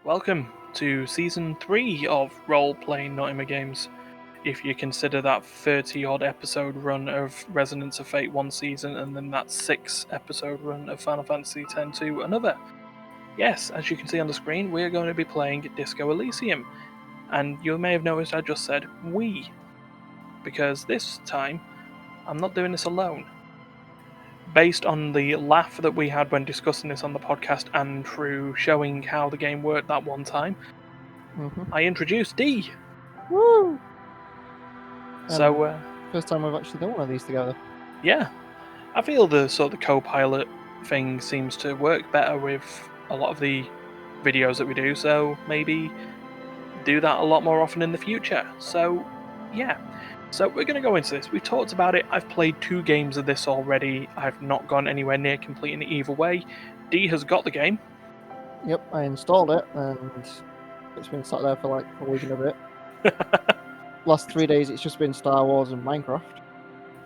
Welcome to Season 3 of Role-Playing Notimagames, if you consider that 30-odd episode run of Resonance of Fate one season and then that 6-episode run of Final Fantasy X-2 another. Yes, as you can see on the screen, we are going to be playing Disco Elysium, and you may have noticed I just said we, because this time I'm not doing this alone. Based on the laugh that we had when discussing this on the podcast and through showing how the game worked that one time, I introduced D. Woo! So, First time we've actually done one of these together. yeah, I feel the sort of the co-pilot thing seems to work better with a lot of the videos that we do, so maybe do that a lot more often in the future. So, yeah. So we're going to go into this. We've talked about it. I've played 2 games of this already. I've not gone anywhere near completing it either way. D has got the game. Yep, I installed it and it's been sat there for like a week and a bit. Last 3 days it's just been Star Wars and Minecraft.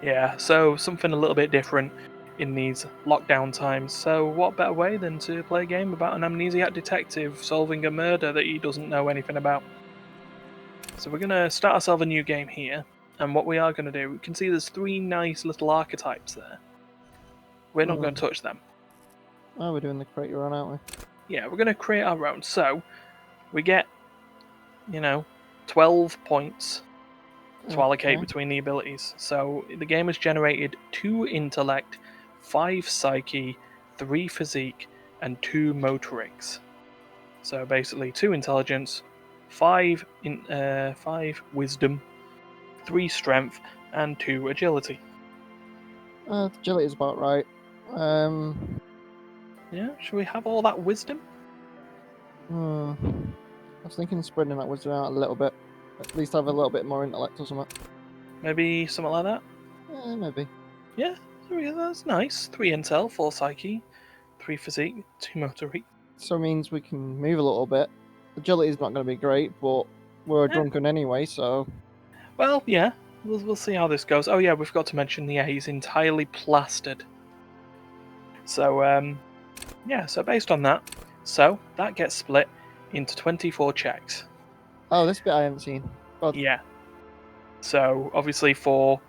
Yeah, so something a little bit different in these lockdown times. So what better way than to play a game about an amnesiac detective solving a murder that he doesn't know anything about. So we're going to start ourselves a new game here, and what we are going to do, we can see there's 3 nice little archetypes there. We're not going to touch them. Oh, we're doing the create your own, aren't we? Yeah, we're going to create our own. So we get, 12 points to allocate between the abilities. So the game has generated 2 intellect, 5 psyche, 3 physique, and 2 motorics. So basically 2 intelligence, 5 wisdom, 3 strength, and 2 agility. Agility is about right. Yeah, should we have all that wisdom? I was thinking spreading that wisdom out a little bit. At least have a little bit more intellect or something. Maybe something like that? Maybe. Yeah, that's nice. 3 intel, 4 psyche, 3 physique, 2 motoric. So it means we can move a little bit. Agility is not going to be great, but we're drunken anyway, so... Well, yeah, we'll see how this goes. Oh yeah, we've got to mention the A is entirely plastered. So, yeah, so based on that, that gets split into 24 checks. Oh, this bit I haven't seen. God. Yeah. So, obviously for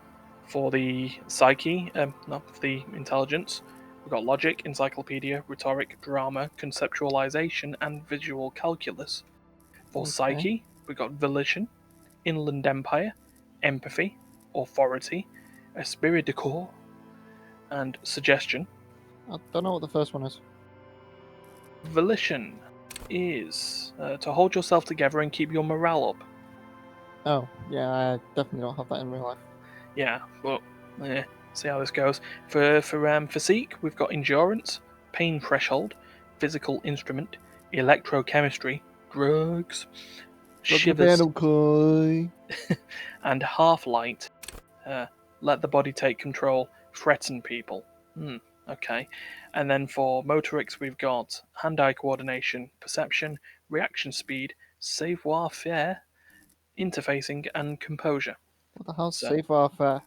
the psyche, not for the intelligence, we've got logic, encyclopedia, rhetoric, drama, conceptualization, and visual calculus. For psyche, we've got volition, inland empire, empathy, authority, esprit de corps, and suggestion. I don't know what the first one is. Volition is to hold yourself together and keep your morale up. Oh, yeah, I definitely don't have that in real life. Yeah, but see how this goes. For physique, we've got endurance, pain threshold, physical instrument, electrochemistry, drugs, shivers, and half light. Let the body take control, threaten people. Okay. And then for motorics, we've got hand-eye coordination, perception, reaction speed, savoir-faire, interfacing, and composure. What the hell's savoir-faire?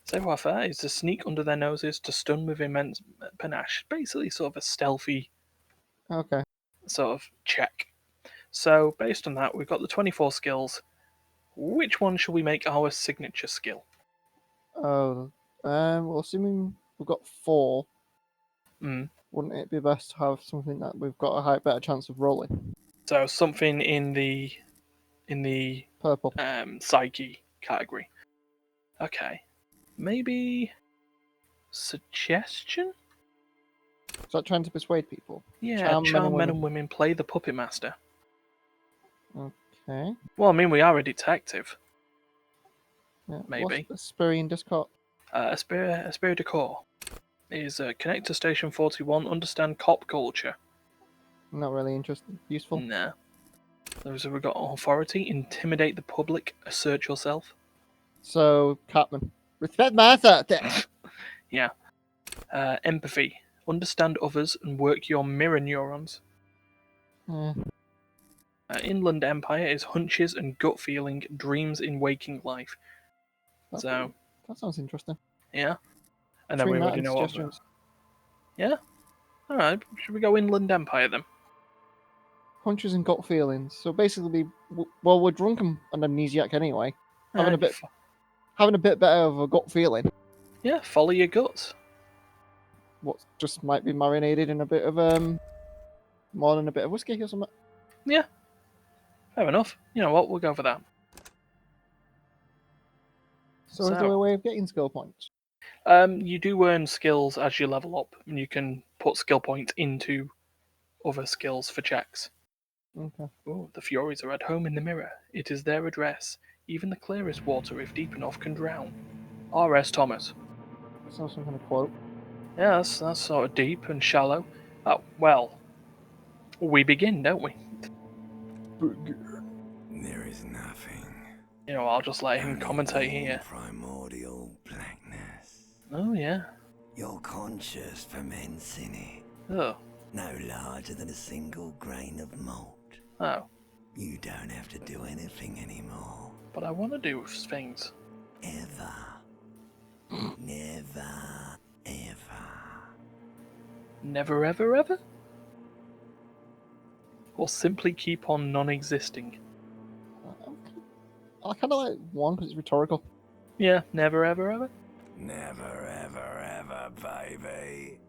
Savoir-faire is to sneak under their noses, to stun with immense panache. Basically, sort of a stealthy sort of check. So, based on that, we've got the 24 skills. Which one should we make our signature skill? Oh, well, assuming we've got 4, wouldn't it be best to have something that we've got a better chance of rolling? So, something in the purple psyche category. Okay. Maybe suggestion? Is that trying to persuade people? Yeah, charm men and women, play the puppet master. Okay. Well, I mean, we are a detective. Yeah. Maybe. What's Esprit Discord? Esprit de corps is connect to Station 41, understand cop culture. Not really interesting. Useful? Nah. So we've got authority, intimidate the public, assert yourself. So, Catman. Respect my authority! Yeah. Empathy. Understand others and work your mirror neurons. Inland Empire is hunches and gut feeling, dreams in waking life. That sounds interesting. Yeah. And then we already know what. Yeah? Alright, should we go Inland Empire then? hunches and gut feelings. So basically, well, we're drunk and amnesiac anyway. Having a bit better of a gut feeling. Yeah, follow your guts. What just might be marinated in a bit of more than a bit of whiskey or something. Yeah, fair enough. You know what? We'll go for that. So is there a way of getting skill points? You do earn skills as you level up, and you can put skill points into other skills for checks. Okay. Oh, the Furies are at home in the mirror. It is their address. Even the clearest water, if deep enough, can drown. R.S. Thomas. Sounds some kind of quote. Yeah, that's sort of deep and shallow. Oh, well, we begin, don't we? There is nothing. You know, I'll just let him Only commentate all here. Primordial blackness. Oh, yeah. Your conscious ferments in it. Oh. No larger than a single grain of malt. Oh. You don't have to do anything anymore. But I want to do things. Ever. Never, ever. Never, ever, ever? Or simply keep on non-existing? I kind of like one because it's rhetorical. Yeah, never, ever, ever? Never, ever, ever, baby.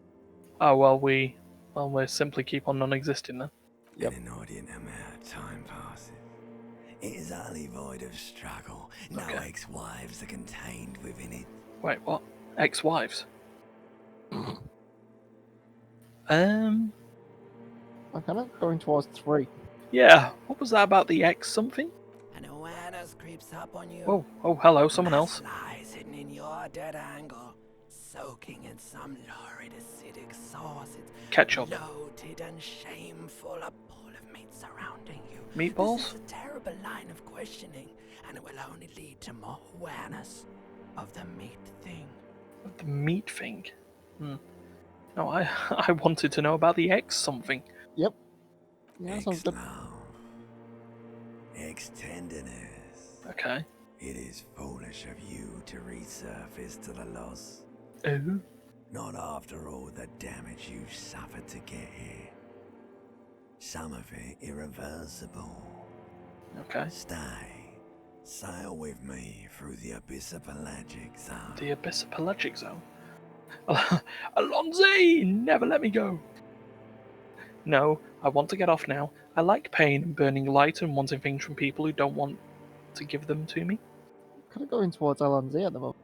Oh, well, we'll simply keep on non-existing then. Yep. An inordinate amount of time passes. It is utterly void of struggle. No ex-wives are contained within it. Wait, what? Ex-wives? I'm kind of going towards 3. Yeah, what was that about the X something? An awareness creeps up on you. Oh, hello, someone else. Lies hidden in your dead angle, soaking in some lurid acidic sauce. It's Ketchup. bloated and shameful, a pool of meat surrounding you. Meatballs? This is a terrible line of questioning, and it will only lead to more awareness of the meat thing. The meat thing? No, I wanted to know about the X something. Yep. Yeah, sounds good. Ex-love. Ex-tenderness. Okay. It is foolish of you to resurface to the loss. Oh? Not after all the damage you've suffered to get here. Some of it irreversible. Okay. Stay. Sail with me through the Abyssopelagic Zone. The Abyssopelagic Zone? Alonzi! Never let me go! No, I want to get off now. I like pain and burning light and wanting things from people who don't want to give them to me. Kind of going towards Alonzi at the moment.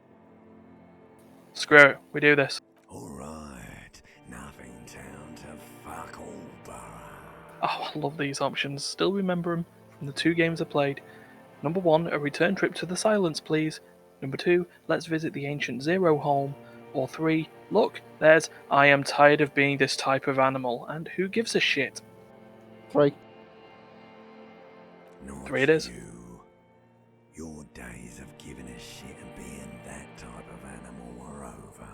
Screw it, we do this. Alright, nothing down to fuck all borough. Oh, I love these options. Still remember them from the 2 games I played. Number 1, a return trip to the Silence, please. Number 2, let's visit the ancient Zero home. Or 3, look, there's I am tired of being this type of animal, and who gives a shit? 3. Not 3 it is. You. Your days of giving a shit and being that type of animal are over.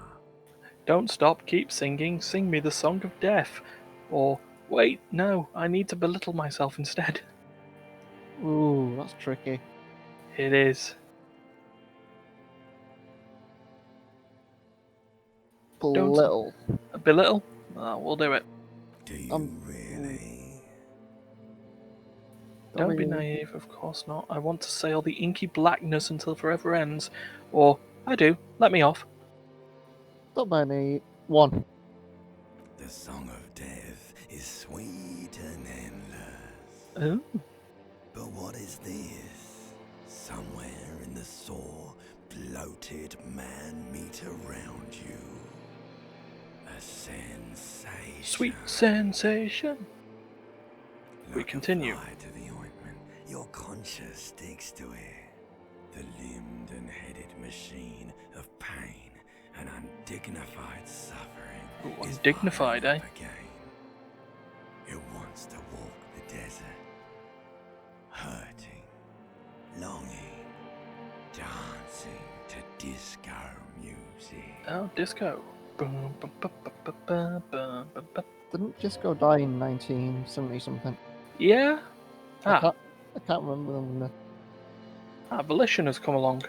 Don't stop, keep singing, sing me the song of death. Or, wait, no, I need to belittle myself instead. Ooh, that's tricky. It is. Belittle. Belittle? We'll do it. Do you really? Don't be naive, of course not. I want to sail the inky blackness until forever ends. Or, I do, let me off. Don't be naive. 1. The song of death is sweet and endless. Oh? But what is this? Somewhere in the sore, bloated man-meat around you. A sensation. Sweet sensation. We Like continue. a fly to the ointment, your conscience sticks to it. The limbed and headed machine of pain and undignified suffering. Ooh, is undignified, firing eh? up again. It wants to walk the desert, hurting, longing, dancing to disco music. Oh, disco. Boom, bum, bum, bum, bum, bum, bum, bum, bum. Didn't Disco die in 1970 something? Yeah? I can't remember them. Volition has come along.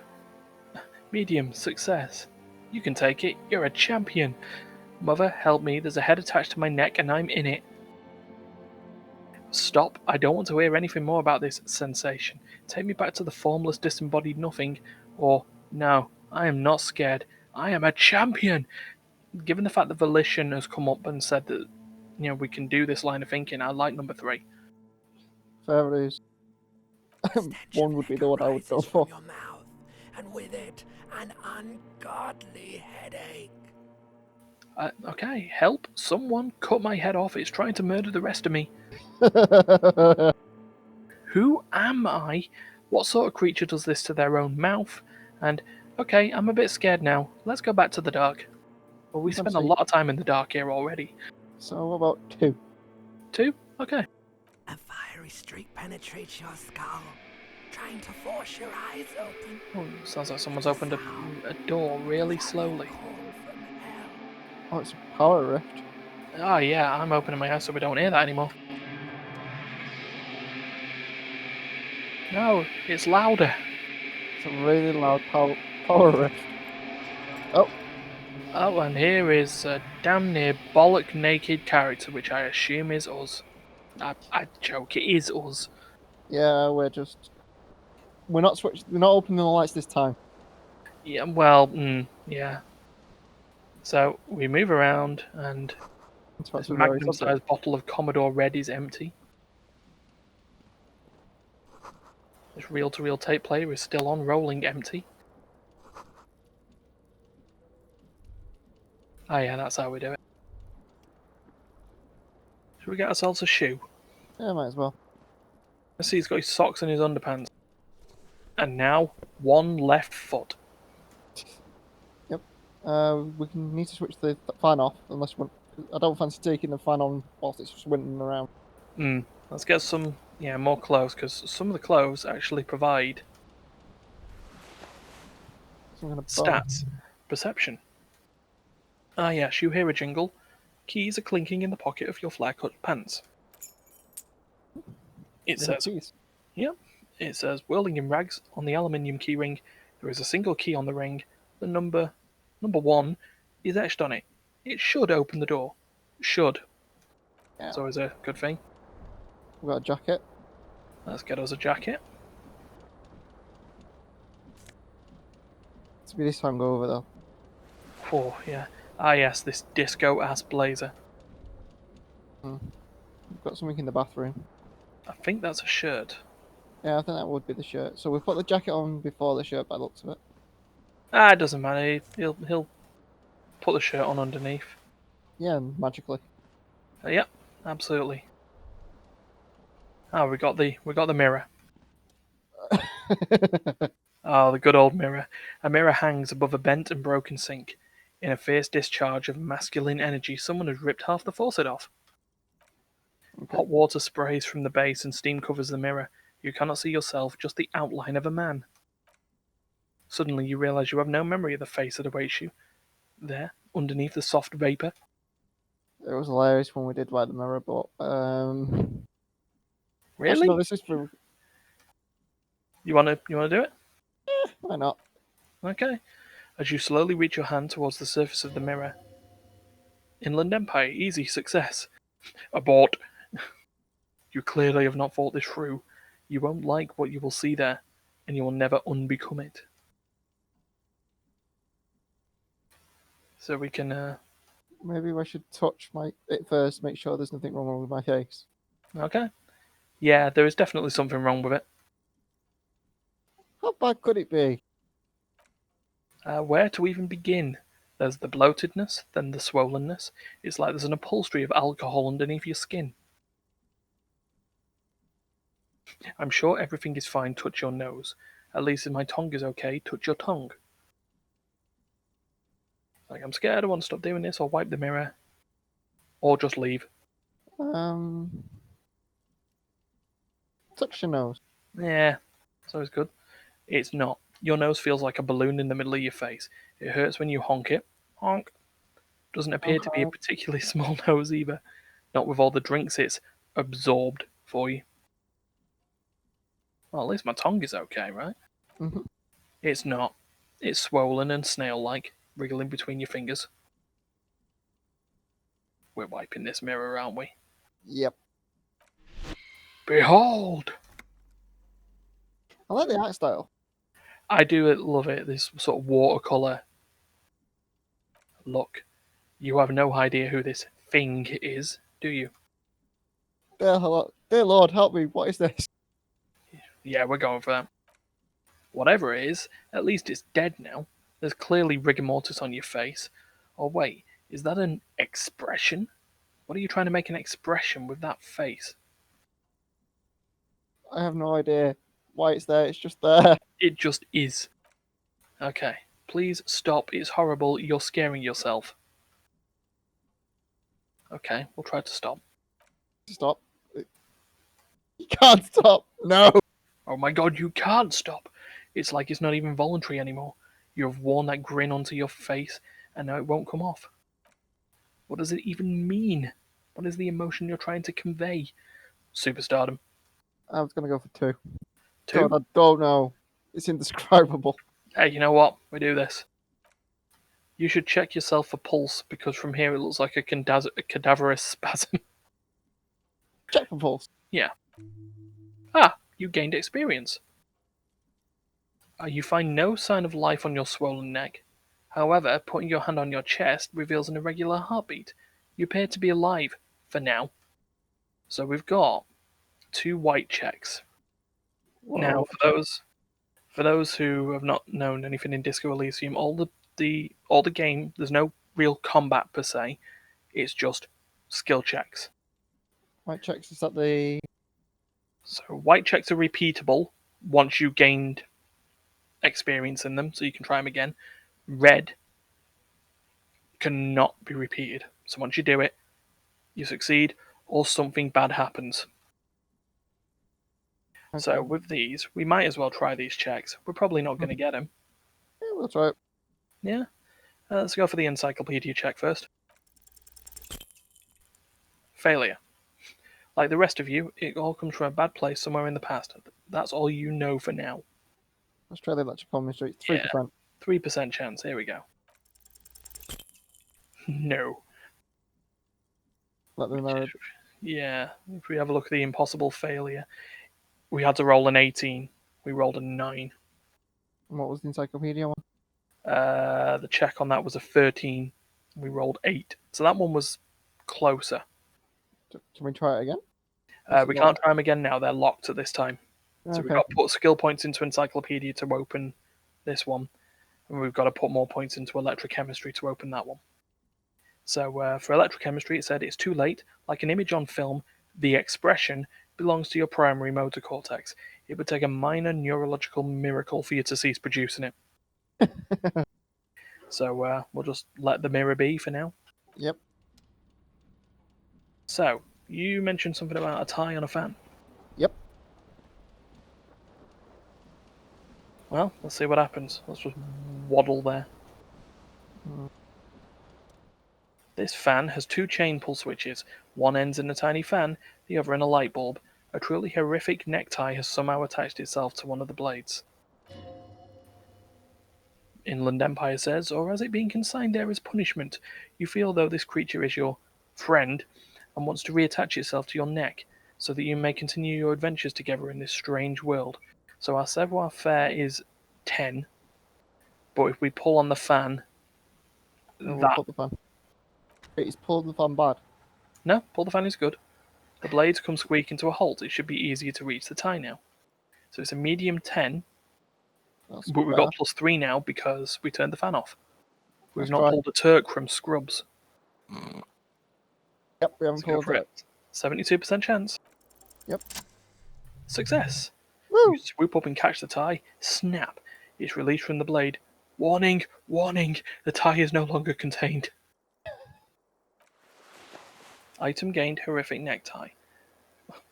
Medium, success. You can take it, you're a champion. Mother, help me, there's a head attached to my neck and I'm in it. Stop. I don't want to hear anything more about this sensation. Take me back to the formless, disembodied nothing. Or, no, I am not scared. I am a champion! Given the fact that Volition has come up and said that, we can do this line of thinking, I like number 3. Fair it is. One would be the one I would go for. Your mouth, and with it, an ungodly headache. Okay, help. Someone cut my head off. It's trying to murder the rest of me. Who am I? What sort of creature does this to their own mouth? And, okay, I'm a bit scared now. Let's go back to the dark. Well, we spent a lot of time in the dark here already. So what about 2? 2? Okay. A fiery streak penetrates your skull, trying to force your eyes open. Oh, sounds like someone's opened a door really slowly. Oh, it's a power rift. Oh yeah, I'm opening my eyes so we don't hear that anymore. No, it's louder. It's a really loud power rift. Oh. Oh, and here is a damn near bollock naked character, which I assume is us. I joke, it is us. Yeah, we're not opening the lights this time. Yeah, well, yeah. So we move around, and this magnum-sized bottle of Commodore Red is empty. This reel-to-reel tape player is still on, rolling empty. Oh yeah, that's how we do it. Should we get ourselves a shoe? Yeah, might as well. Let's see, he's got his socks and his underpants. And now, one left foot. Yep. We need to switch the fan off, unless I don't fancy taking the fan on whilst it's swinging around. Let's get some, more clothes, because some of the clothes actually provide stats. Perception. Ah yes, you hear a jingle. Keys are clinking in the pocket of your flare-cut pants. It says, it says, whirling in rags on the aluminium keyring. There is a single key on the ring. The number 1 is etched on it. It should open the door. Should. Yeah. It's always a good thing. We've got a jacket. Let's get us a jacket. It's be this hangover though. Oh, yeah. Ah yes, this disco-ass blazer. We've got something in the bathroom. I think that's a shirt. Yeah, I think that would be the shirt. So we put the jacket on before the shirt by the looks of it. It doesn't matter. He'll put the shirt on underneath. Yeah, magically. Yep, absolutely. We got the mirror. The good old mirror. A mirror hangs above a bent and broken sink. In a fierce discharge of masculine energy, someone has ripped half the faucet off. Okay. Hot water sprays from the base and steam covers the mirror. You cannot see yourself, just the outline of a man. Suddenly you realise you have no memory of the face that awaits you. There, underneath the soft vapour. It was hilarious when we did light the mirror, but really? Actually, no, this is for... You wanna do it? Why not? Okay. As you slowly reach your hand towards the surface of the mirror. Inland Empire, easy success. Abort. You clearly have not thought this through. You won't like what you will see there, and you will never unbecome it. So we can, Maybe I should touch it first, make sure there's nothing wrong with my face. Okay. Yeah, there is definitely something wrong with it. How bad could it be? Where to even begin? There's the bloatedness, then the swollenness. It's like there's an upholstery of alcohol underneath your skin. I'm sure everything is fine, touch your nose. At least if my tongue is okay, touch your tongue. Like, I'm scared, I want to stop doing this, or wipe the mirror. Or just leave. Touch your nose. Yeah, it's always good. It's not. Your nose feels like a balloon in the middle of your face. It hurts when you honk it. Honk. Doesn't appear to be a particularly small nose either. Not with all the drinks it's absorbed for you. Well, at least my tongue is okay, right? Mm-hmm. It's not. It's swollen and snail-like, wriggling between your fingers. We're wiping this mirror, aren't we? Yep. Behold! I like the art style. I do love it, this sort of watercolour look. You have no idea who this thing is, do you? Dear Lord, help me. What is this? Yeah, we're going for that. Whatever it is, at least it's dead now. There's clearly rigor mortis on your face. Oh wait, is that an expression? What are you trying to make an expression with that face? I have no idea why it's there. It's just there. It just is. Okay, please stop. It's horrible. You're scaring yourself. Okay, we'll try to stop. Stop. You can't stop. No. Oh my god, you can't stop. It's like it's not even voluntary anymore. You've worn that grin onto your face, and now it won't come off. What does it even mean? What is the emotion you're trying to convey? Superstardom. I was going to go for 2. Two? God, I don't know. It's indescribable. Hey, you know what? We do this. You should check yourself for pulse, because from here it looks like a cadaverous spasm. Check for pulse. Yeah. Ah, you gained experience. You find no sign of life on your swollen neck. However, putting your hand on your chest reveals an irregular heartbeat. You appear to be alive, for now. So we've got 2 white checks. Whoa. Now, for those who have not known anything in Disco Elysium, all the game, there's no real combat per se. It's just skill checks. White checks, is that the... So white checks are repeatable once you gained experience in them, so you can try them again. Red cannot be repeated. So once you do it, you succeed, or something bad happens. Okay. So with these, we might as well try these checks. We're probably not going to get them. Yeah, we'll try it. Yeah. Let's go for the encyclopedia check first. Failure. Like the rest of you, it all comes from a bad place somewhere in the past. That's all you know for now. Let's try the electrical mystery. 3%. Yeah. 3% chance. Here we go. No. Let them know. Yeah. If we have a look at the impossible failure, we had to roll an 18. We rolled a 9. And what was the encyclopedia one? The check on that was a 13. We rolled 8. So that one was closer. Can we try it again? We can't try them again now. They're locked at this time. So Okay. we've got to put skill points into encyclopedia to open this one. And we've got to put more points into electrochemistry to open that one. So for electrochemistry, it said it's too late. Like an image on film, the expression belongs to your primary motor cortex. It would take a minor neurological miracle for you to cease producing it. So we'll just let the mirror be for now. Yep. So, you mentioned something about a tie on a fan. Yep. Well, let's see what happens. Let's just waddle there. This fan has 2 chain pull switches. One ends in a tiny fan, the other in a light bulb. A truly horrific necktie has somehow attached itself to one of the blades. Inland Empire says, or has it been consigned there as punishment? You feel though this creature is your friend and wants to reattach itself to your neck, so that you may continue your adventures together in this strange world. So our savoir-faire is 10, but if we pull on the fan, We'll pull the fan. It's pulled the fan bad. No, pull the fan is good. The blades come squeaking to a halt. It should be easier to reach the tie now. So it's a medium 10, but we've got +3 now because we turned the fan off. We've not pulled a Turk from Scrubs. Yep, we haven't pulled it. 72% chance. Yep. Success. Woo! You swoop up and catch the tie. Snap. It's released from the blade. Warning! Warning! The tie is no longer contained. Item gained, horrific necktie.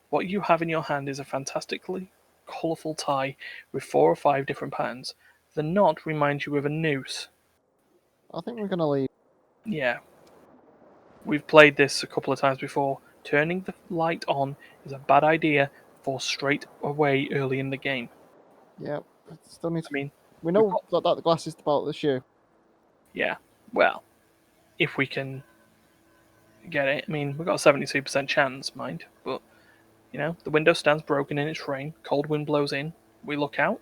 What you have in your hand is a fantastically colourful tie with 4 or 5 different patterns. The knot reminds you of a noose. I think we're going to leave. Yeah. We've played this a couple of times before. Turning the light on is a bad idea for straight away early in the game. Yeah, still need to... I mean, we know that the glass is about the shoe. Yeah, well, if we can get it. I mean, we've got a 72% chance, mind, but The window stands broken in its frame, cold wind blows in, we look out,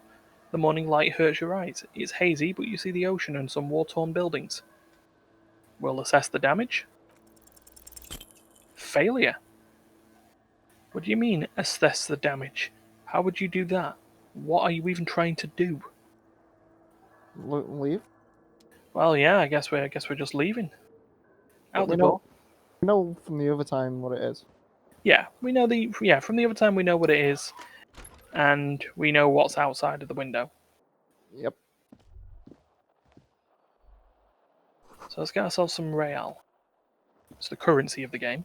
the morning light hurts your eyes. It's hazy, but you see the ocean and some war-torn buildings. We'll assess the damage. Failure. What do you mean, assess the damage? How would you do that? What are you even trying to do? Leave. Well, yeah, I guess we're just leaving. But Out the door. We know from the other time what it is. Yeah, we know from the other time we know what it is, and we know what's outside of the window. Yep. So let's get ourselves some real. It's the currency of the game.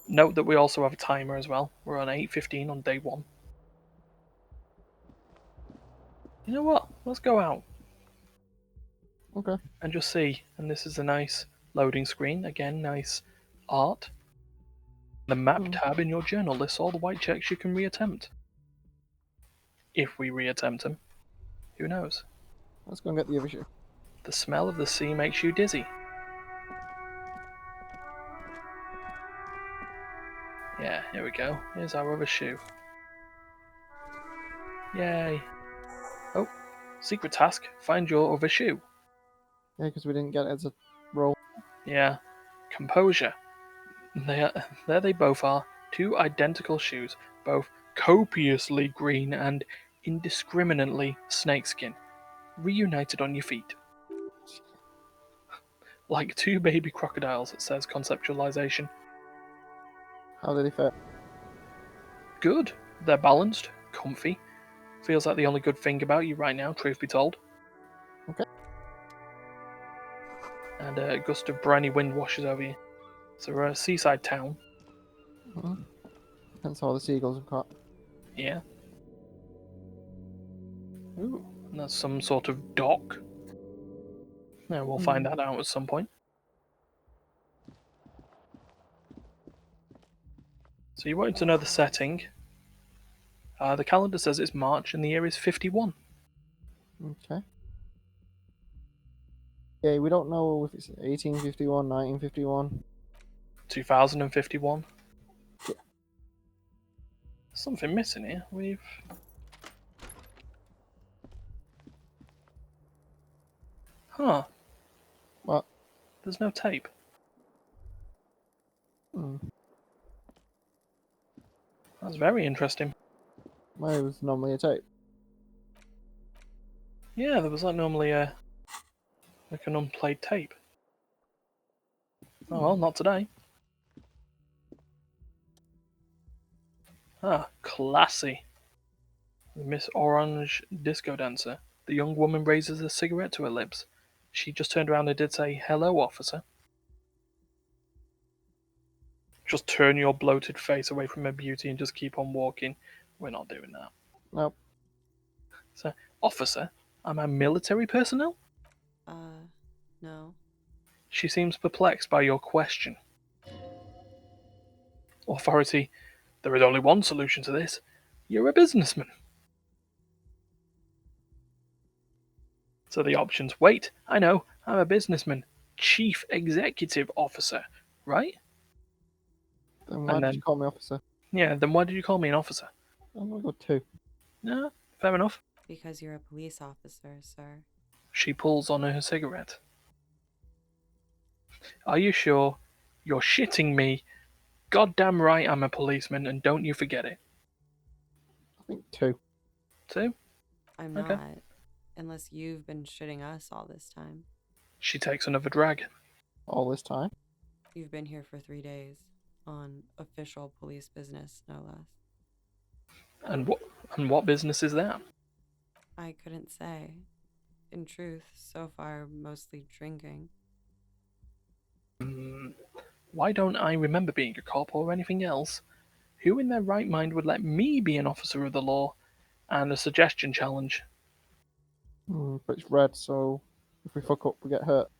Note that we also have a timer as well. We're on 8:15 on day 1. You know what? Let's go out. Okay. And just see. And this is a nice loading screen. Again, nice art. The map tab in your journal lists all the white checks you can reattempt. If we reattempt them. Who knows? Let's go and get the other shoe. The smell of the sea makes you dizzy. Yeah, here we go. Here's our other shoe. Yay. Oh, secret task. Find your other shoe. Yeah, because we didn't get it as a roll. Yeah. Composure. There they both are. 2 identical shoes, both copiously green and indiscriminately snakeskin, reunited on your feet. Like 2 baby crocodiles, it says conceptualization. How did he fit? Good. They're balanced, comfy. Feels like the only good thing about you right now, truth be told. Okay. And a gust of briny wind washes over you. So we're a seaside town. Mm-hmm. Hence all the seagulls have caught. Yeah. Ooh, and that's some sort of dock. Yeah, we'll find that out at some point. So you wanted to know the setting. The calendar says it's March and the year is 51. Okay. Yeah, we don't know if it's 1851, 1951. 2051. Yeah. Something missing here. Huh. What? There's no tape. That's very interesting. Well, it was normally a tape. Yeah, there was normally like an unplayed tape. Oh well, not today. Ah, classy. Miss Orange Disco Dancer. The young woman raises a cigarette to her lips. She just turned around and did say, "Hello, officer." Just turn your bloated face away from her beauty and just keep on walking. We're not doing that. Nope. So, officer, am I military personnel? No. She seems perplexed by your question. Authority, there is only one solution to this. You're a businessman. So the options, wait, I know, I'm a businessman. Chief Executive Officer, right? Then why did you call me officer? Yeah, then why did you call me an officer? I'm gonna go 2. No, fair enough. Because you're a police officer, sir. She pulls on her cigarette. Are you sure? You're shitting me. Goddamn right I'm a policeman, and don't you forget it. I think 2. 2? I'm Okay. not. Unless you've been shitting us all this time. She takes another drag. All this time? You've been here for 3 days. On official police business, no less. And what business is that? I couldn't say. In truth, so far, mostly drinking. Why don't I remember being a cop or anything else? Who in their right mind would let me be an officer of the law? And a suggestion challenge. But it's red, so if we fuck up, we get hurt.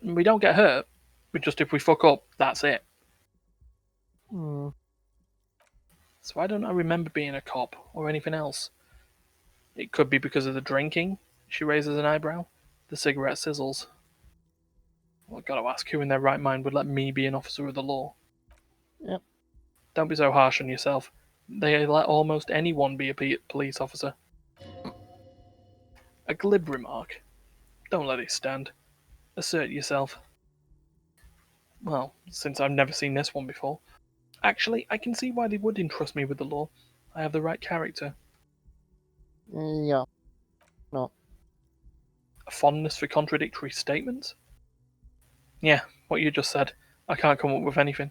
We don't get hurt. If we fuck up, that's it. So why don't I remember being a cop or anything else? It could be because of the drinking. She raises an eyebrow. The cigarette sizzles. Well, I've got to ask, who in their right mind would let me be an officer of the law? Yep. Don't be so harsh on yourself. They let almost anyone be a police officer. A glib remark. Don't let it stand. Assert yourself. Well, since I've never seen this one before. Actually, I can see why they would entrust me with the law. I have the right character. Yeah. No. A fondness for contradictory statements? Yeah, what you just said. I can't come up with anything.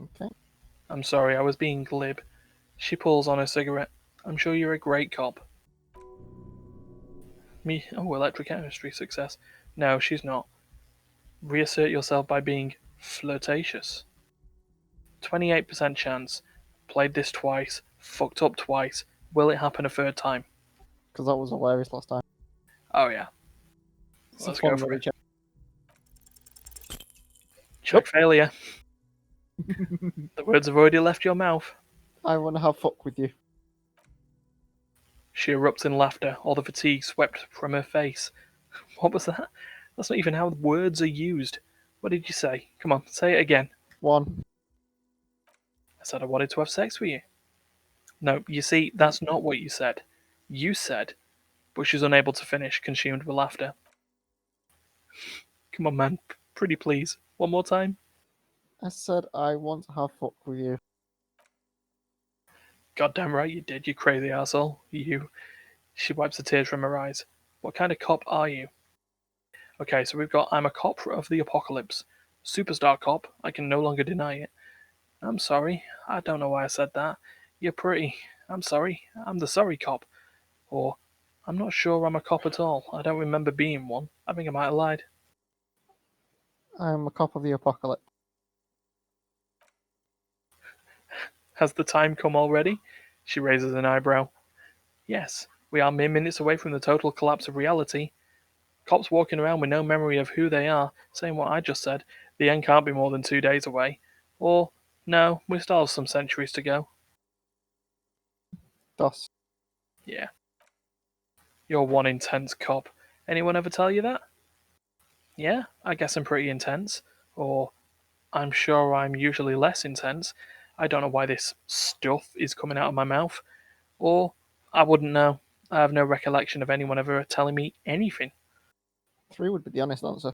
Okay. I'm sorry, I was being glib. She pulls on her cigarette. I'm sure you're a great cop. Me? Oh, electrochemistry success. No, she's not. Reassert yourself by being flirtatious. 28% chance. Played this twice. Fucked up twice. Will it happen a third time? Because that was hilarious last time. Oh yeah. It's Let's a go fun for it. recheck. Check failure. The words have already left your mouth. I want to have fuck with you. She erupts in laughter, all the fatigue swept from her face. What was that? That's not even how words are used. What did you say? Come on, say it again. 1. I said I wanted to have sex with you. No, you see, that's not what you said. You said, but she's unable to finish, consumed with laughter. Come on, man. Pretty please. One more time. I said I want to have fuck with you. Goddamn right you did, you crazy asshole. You. She wipes the tears from her eyes. What kind of cop are you? Okay, so we've got I'm a cop of the apocalypse. Superstar cop, I can no longer deny it. I'm sorry, I don't know why I said that. You're pretty. I'm sorry, I'm the sorry cop. Or, I'm not sure I'm a cop at all. I don't remember being one. I think I might have lied. I'm a cop of the apocalypse. Has the time come already? She raises an eyebrow. Yes, we are mere minutes away from the total collapse of reality. Cops walking around with no memory of who they are, saying what I just said. The end can't be more than 2 days away. Or, no, we still have some centuries to go. DOS. Yeah. You're one intense cop. Anyone ever tell you that? Yeah, I guess I'm pretty intense. Or, I'm sure I'm usually less intense. I don't know why this stuff is coming out of my mouth. Or, I wouldn't know. I have no recollection of anyone ever telling me anything. 3 would be the honest answer.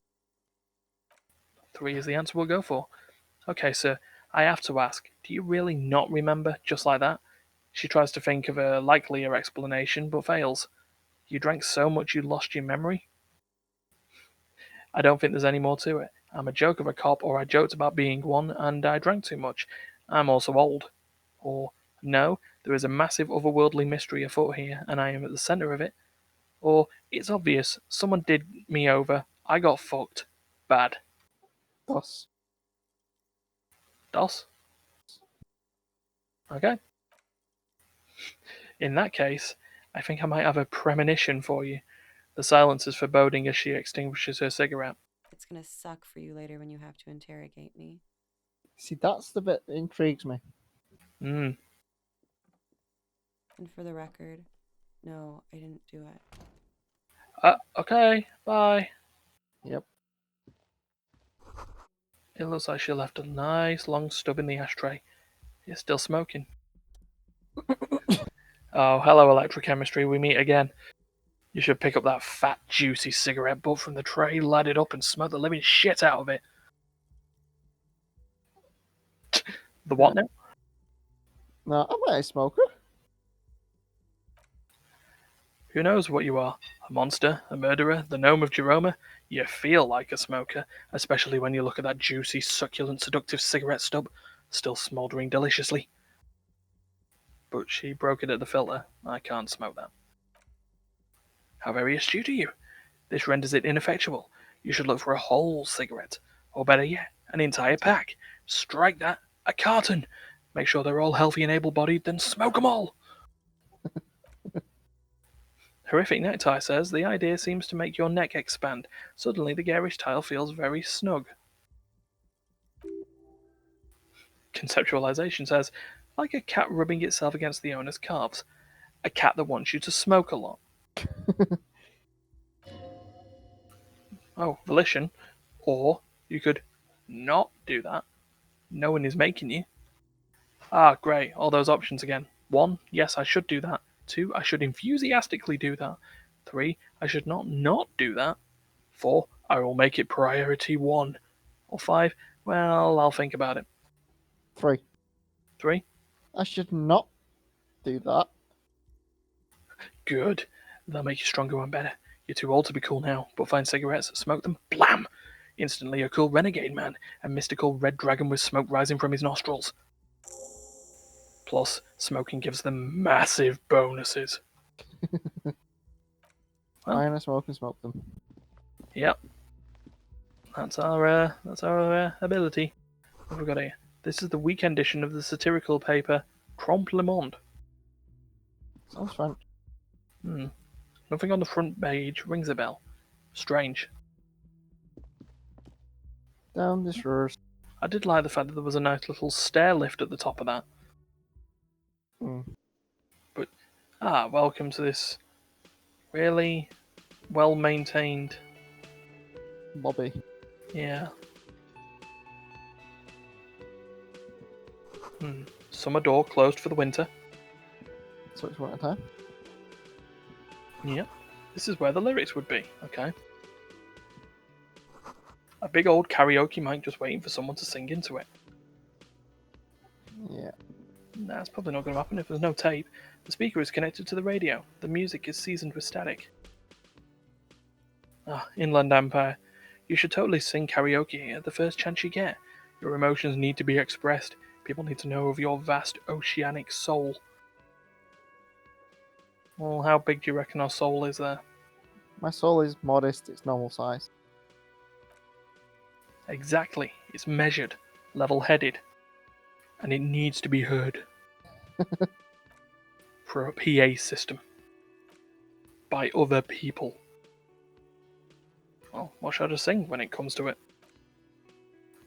3 is the answer we'll go for. Okay, sir, I have to ask, do you really not remember, just like that? She tries to think of a likelier explanation, but fails. You drank so much you lost your memory? I don't think there's any more to it. I'm a joke of a cop, or I joked about being one, and I drank too much. I'm also old. Or, no, there is a massive otherworldly mystery afoot here, and I am at the centre of it. Or, it's obvious, someone did me over, I got fucked. Bad. DOS. DOS? Okay. In that case, I think I might have a premonition for you. The silence is foreboding as she extinguishes her cigarette. It's gonna suck for you later when you have to interrogate me. See, that's the bit that intrigues me. Hmm. And for the record, no, I didn't do it. Okay, bye. Yep. It looks like she left a nice long stub in the ashtray. It's still smoking. Oh, hello, electrochemistry. We meet again. You should pick up that fat, juicy cigarette butt from the tray, light it up, and smoke the living shit out of it. The what now? No, I'm not a smoker. Who knows what you are? A monster? A murderer? The gnome of Jeroma? You feel like a smoker, especially when you look at that juicy, succulent, seductive cigarette stub, still smouldering deliciously. But she broke it at the filter. I can't smoke that. How very astute of you. This renders it ineffectual. You should look for a whole cigarette. Or better yet, an entire pack. Strike that. A carton. Make sure they're all healthy and able-bodied, then smoke them all. Horrific Necktie says, the idea seems to make your neck expand. Suddenly the garish tile feels very snug. Conceptualization says, like a cat rubbing itself against the owner's calves. A cat that wants you to smoke a lot. Oh, volition. Or you could not do that. No one is making you. Ah, great, all those options again. 1, yes, I should do that. 2, I should enthusiastically do that. 3, I should not do that. 4, I will make it priority 1. Or 5, well, I'll think about it. 3. 3? I should not do that. Good. That'll make you stronger and better. You're too old to be cool now, but find cigarettes, smoke them, blam! Instantly a cool renegade man, a mystical red dragon with smoke rising from his nostrils. Plus, smoking gives them massive bonuses. Well, Find a smoke and smoke them. Yep. That's our ability. What have we got here? This is the weekend edition of the satirical paper Trompe le Monde. Sounds fun. Nothing on the front page rings a bell. Strange. Down this road. I did like the fact that there was a nice little stair lift at the top of that. But, welcome to this really well-maintained lobby. Yeah. Summer door closed for the winter. So it's winter time. Yep. This is where the lyrics would be. Okay. A big old karaoke mic just waiting for someone to sing into it. Yeah. That's probably not going to happen if there's no tape. The speaker is connected to the radio. The music is seasoned with static. Inland Empire. You should totally sing karaoke here the first chance you get. Your emotions need to be expressed. People need to know of your vast oceanic soul. Well, how big do you reckon our soul is there? My soul is modest, it's normal size. Exactly. It's measured, level-headed, and it needs to be heard. For a PA system. By other people. Well, what should I sing when it comes to it?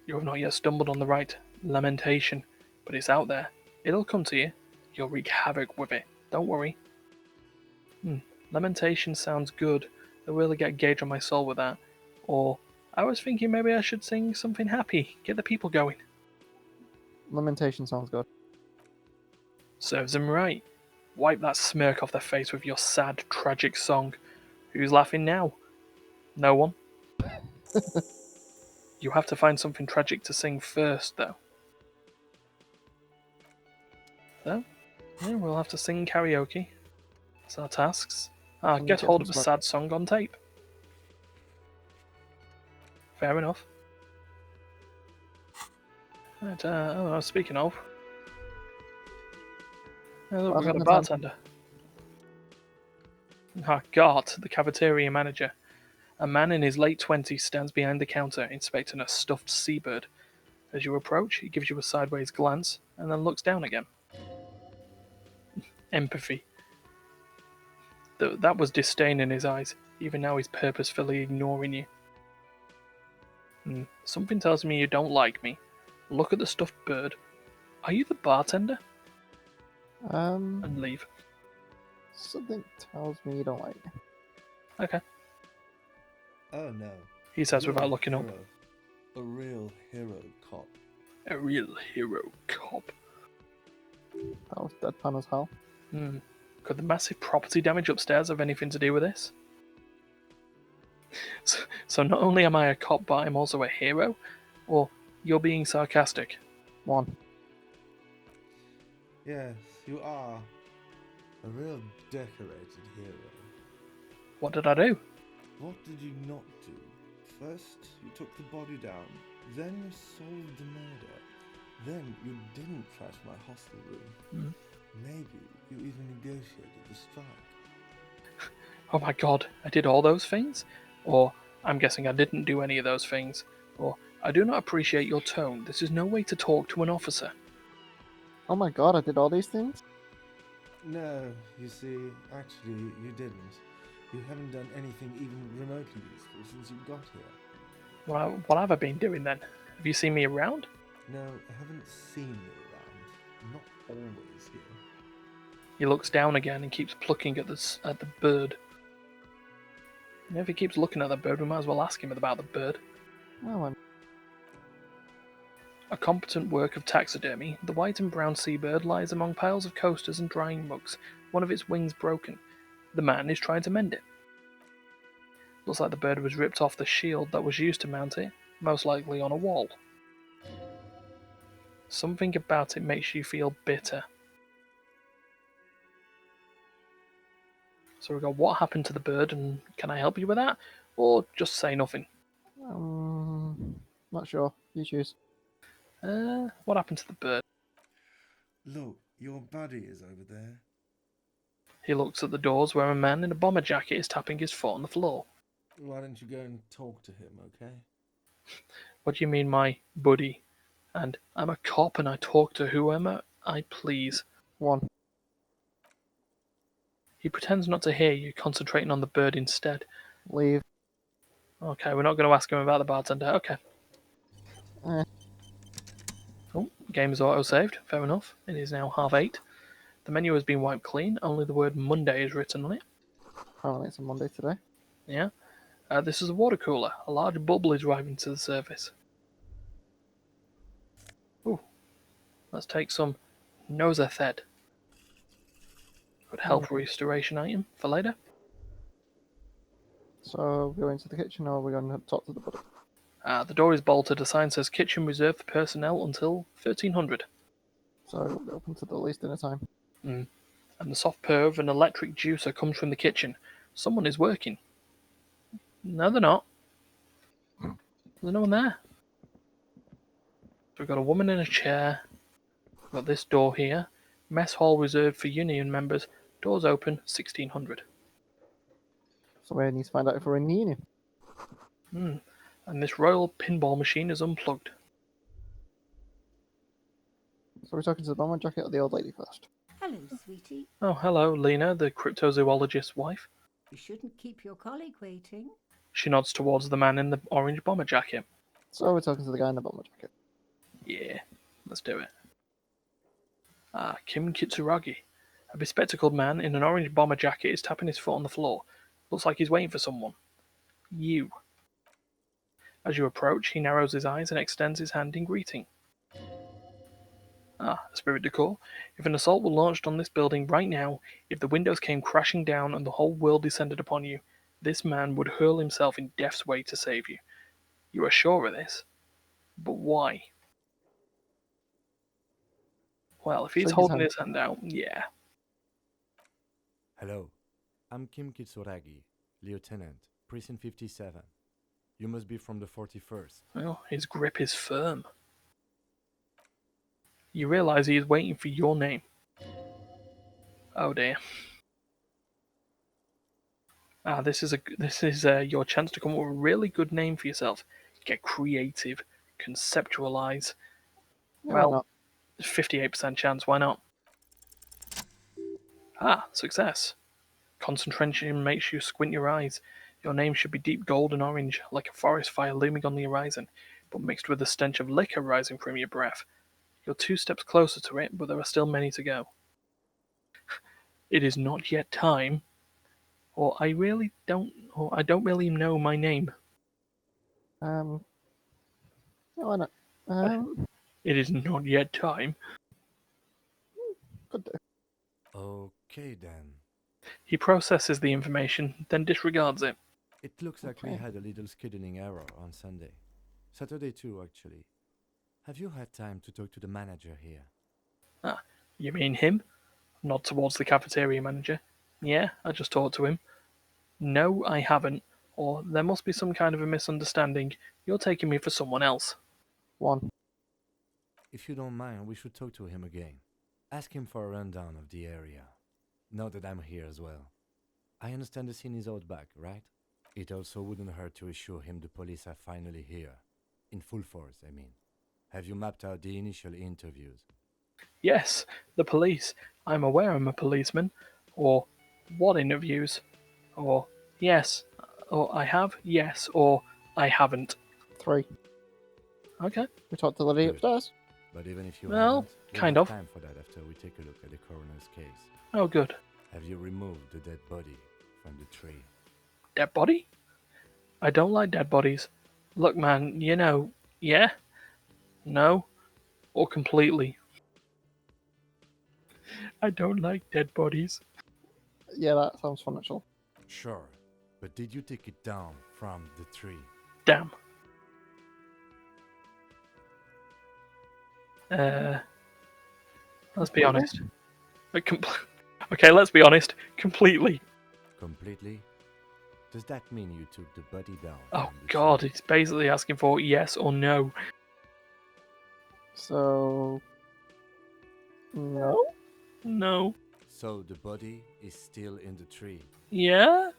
You have not yet stumbled on the right lamentation, but it's out there. It'll come to you. You'll wreak havoc with it. Don't worry. Lamentation sounds good. I'll really get a gauge on my soul with that. Or, I was thinking maybe I should sing something happy. Get the people going. Lamentation sounds good. Serves them right. Wipe that smirk off their face with your sad, tragic song. Who's laughing now? No one? You have to find something tragic to sing first, though. So, yeah, we'll have to sing karaoke. That's our tasks. Get hold of a sad song on tape. Fair enough. Right, speaking of... look, we've got a bartender. God, the cafeteria manager. A man in his late 20s stands behind the counter, inspecting a stuffed seabird. As you approach, he gives you a sideways glance, and then looks down again. Empathy. That was disdain in his eyes. Even now he's purposefully ignoring you. Something tells me you don't like me. Look at the stuffed bird. Are you the bartender? And leave. Something tells me you don't like me. Okay. Oh no. He says without looking up. A real hero cop. A real hero cop. That was deadpan as hell. Could the massive property damage upstairs have anything to do with this? So not only am I a cop, but I'm also a hero? Or you're being sarcastic? One. Yes, you are. A real decorated hero. What did I do? What did you not do? First, you took the body down. Then you solved the murder. Then you didn't trash my hostel room. Maybe you even negotiated the strike. Oh my god, I did all those things? Or, I'm guessing I didn't do any of those things. Or, I do not appreciate your tone. This is no way to talk to an officer. Oh my god, I did all these things? No, you see, actually, you didn't. You haven't done anything even remotely useful since you got here. Well, what have I been doing then? Have you seen me around? No, I haven't seen you around. Not always here. He looks down again and keeps plucking at the bird. And if he keeps looking at the bird, we might as well ask him about the bird. Well, A competent work of taxidermy, the white and brown seabird lies among piles of coasters and drying mugs, one of its wings broken. The man is trying to mend it. Looks like the bird was ripped off the shield that was used to mount it, most likely on a wall. Something about it makes you feel bitter. So we got what happened to the bird, and can I help you with that? Or just say nothing? Not sure. You choose. What happened to the bird? Look, your buddy is over there. He looks at the doors where a man in a bomber jacket is tapping his foot on the floor. Why don't you go and talk to him, okay? What do you mean, my buddy? And I'm a cop and I talk to whoever I please. 1. He pretends not to hear you, concentrating on the bird instead. Leave. Okay, we're not going to ask him about the bartender. Okay. Oh, game is auto-saved. Fair enough. It is now 8:30. The menu has been wiped clean. Only the word Monday is written on it. Apparently it's a Monday today. Yeah. This is a water cooler. A large bubble is rising to the surface. Ooh. Let's take some Nosathed. Good health restoration item for later. So we're going to the kitchen, or we're going to talk to the buddy? The door is bolted. A sign says kitchen reserved for personnel until 1300. So we'll be open to the least dinner time. And the soft purr of an electric juicer comes from the kitchen. Someone is working. No, they're not. There's no one there. So we've got a woman in a chair. We've got this door here. Mess hall reserved for union members. Doors open 1600. So we need to find out if we're in the union. And this royal pinball machine is unplugged. So we're talking to the bomber jacket or the old lady first? Hello, sweetie. Oh, hello, Lena, the cryptozoologist's wife. You shouldn't keep your colleague waiting. She nods towards the man in the orange bomber jacket. So we're talking to the guy in the bomber jacket. Yeah, let's do it. Kim Kitsuragi. A bespectacled man in an orange bomber jacket is tapping his foot on the floor. Looks like he's waiting for someone. You. As you approach, he narrows his eyes and extends his hand in greeting. Spirit decor. If an assault were launched on this building right now, if the windows came crashing down and the whole world descended upon you, this man would hurl himself in death's way to save you. You are sure of this? But why? Well, if he's holding his hand out, yeah. Hello, I'm Kim Kitsuragi, Lieutenant, Precinct 57. You must be from the 41st. Well, his grip is firm. You realize he is waiting for your name. Oh dear. This is your chance to come up with a really good name for yourself. Get creative, conceptualize. Well, 58% chance. Why not? Success. Concentration makes you squint your eyes. Your name should be deep gold and orange, like a forest fire looming on the horizon, but mixed with the stench of liquor rising from your breath. You're 2 steps closer to it, but there are still many to go. It is not yet time, or I don't really know my name. No, why not? It is not yet time. Could do. Okay then. He processes the information, then disregards it. It looks like we had a little scheduling error on Sunday. Saturday too, actually. Have you had time to talk to the manager here? You mean him? Nod towards the cafeteria manager. Yeah, I just talked to him. No, I haven't. Or there must be some kind of a misunderstanding. You're taking me for someone else. 1. If you don't mind, we should talk to him again. Ask him for a rundown of the area. Now that I'm here as well. I understand the scene is out back, right? It also wouldn't hurt to assure him the police are finally here. In full force, I mean. Have you mapped out the initial interviews? Yes, the police. I'm aware I'm a policeman. Or, what interviews? Or, yes. Or, I have, yes. Or, I haven't. 3. Okay. We talked to the lady upstairs. But even if you Well, haven't, we'll kind have of. time for that after we take a look at the coroner's case. Oh, good. Have you removed the dead body from the tree? Dead body? I don't like dead bodies. Look, man, yeah? No? or completely. I don't like dead bodies. Yeah, that sounds fun actually. Sure, but did you take it down from the tree? Damn. Let's be honest. Okay, let's be honest. Completely. Completely? Does that mean you took the body down? Oh from the god, tree? it's basically asking for yes or no. So, no. No. So the body is still in the tree. Yeah?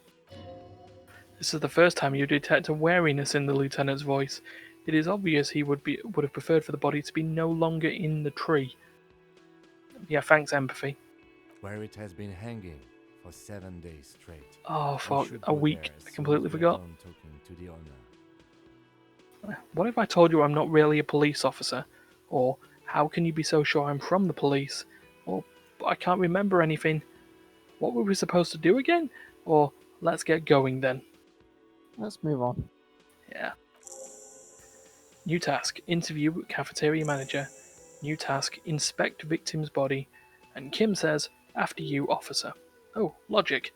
This is the first time you detect a wariness in the lieutenant's voice. It is obvious he would have preferred for the body to be no longer in the tree. Yeah, thanks, empathy. Where it has been hanging for 7 days straight. Oh We fuck, should a go week. there I as completely soon as we are forgot. done talking to the owner. What if I told you I'm not really a police officer? Or how can you be so sure I'm from the police? Or I can't remember anything. What were we supposed to do again? Or let's get going then. Let's move on. Yeah. New task, interview cafeteria manager. New task, inspect victim's body. And Kim says, after you, officer. Oh, logic.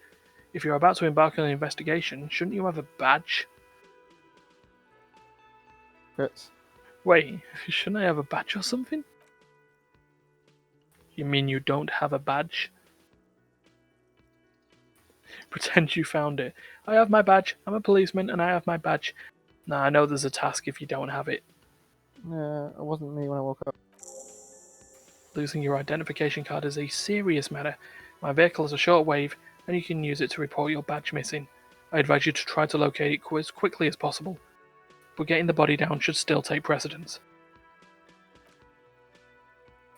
If you're about to embark on an investigation, shouldn't you have a badge? Crits. Wait, shouldn't I have a badge or something? You mean you don't have a badge? Pretend you found it. I have my badge. I'm a policeman and I have my badge. Nah, I know there's a task if you don't have it. Yeah, it wasn't me when I woke up. Losing your identification card is a serious matter. My vehicle has a short wave and you can use it to report your badge missing. I advise you to try to locate it as quickly as possible. But getting the body down should still take precedence.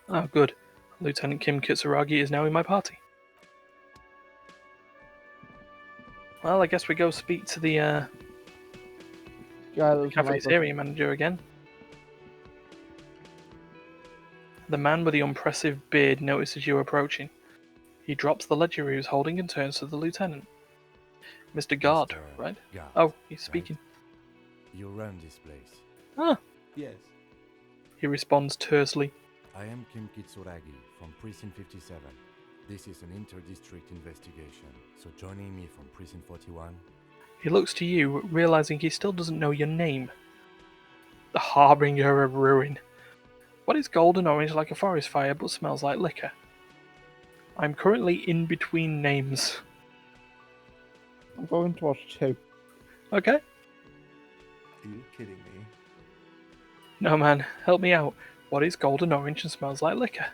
Oh, good. Lieutenant Kim Kitsuragi is now in my party. Well, I guess we go speak to the Guy that doesn't like us. cafeteria manager again. The man with the impressive beard notices you approaching. He drops the ledger he was holding and turns to the lieutenant. Mr. Guard, Mr. right? Guard, Oh, he's right? speaking. You run this place. Ah, Yes. he responds tersely. I am Kim Kitsuragi from Precinct 57. This is an inter-district investigation, so joining me from Precinct 41. He looks to you, realizing he still doesn't know your name. The harbinger of ruin. What is golden orange like a forest fire but smells like liquor? I'm currently in between names. I'm going to watch 2. Okay? Are you kidding me? No man, help me out. What is golden orange and smells like liquor?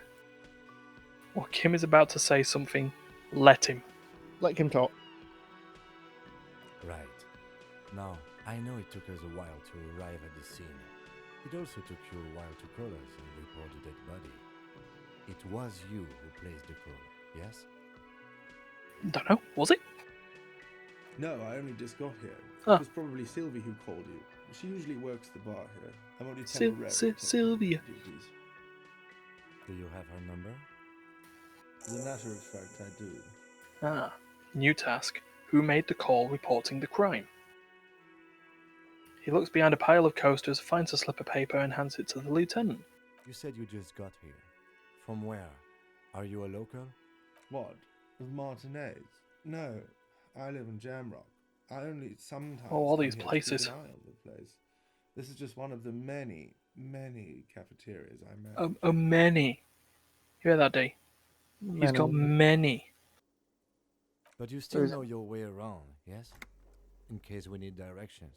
Well, Kim is about to say something. Let him. Let him talk. Right. Now, I know it took us a while to arrive at the scene. It also took you a while to call us and report the dead body. It was you who placed the call, yes? Don't know, was it? No, I only just got here. Ah. It was probably Sylvie who called you. She usually works the bar here. I'm only temporarily taking Sylvia. duties. Do you have her number? As a matter of fact, I do. Ah, new task. Who made the call reporting the crime? He looks behind a pile of coasters, finds a slip of paper and hands it to the lieutenant. You said you just got here. From where? Are you a local? What? Of Martinez? No, I live in Jamrock. I only sometimes Oh, all come these here to places. keep an eye on the place. This is just one of the many, many cafeterias I met. Many. You hear that, D? He's got many. But you still Where's- know your way around, yes? In case we need directions.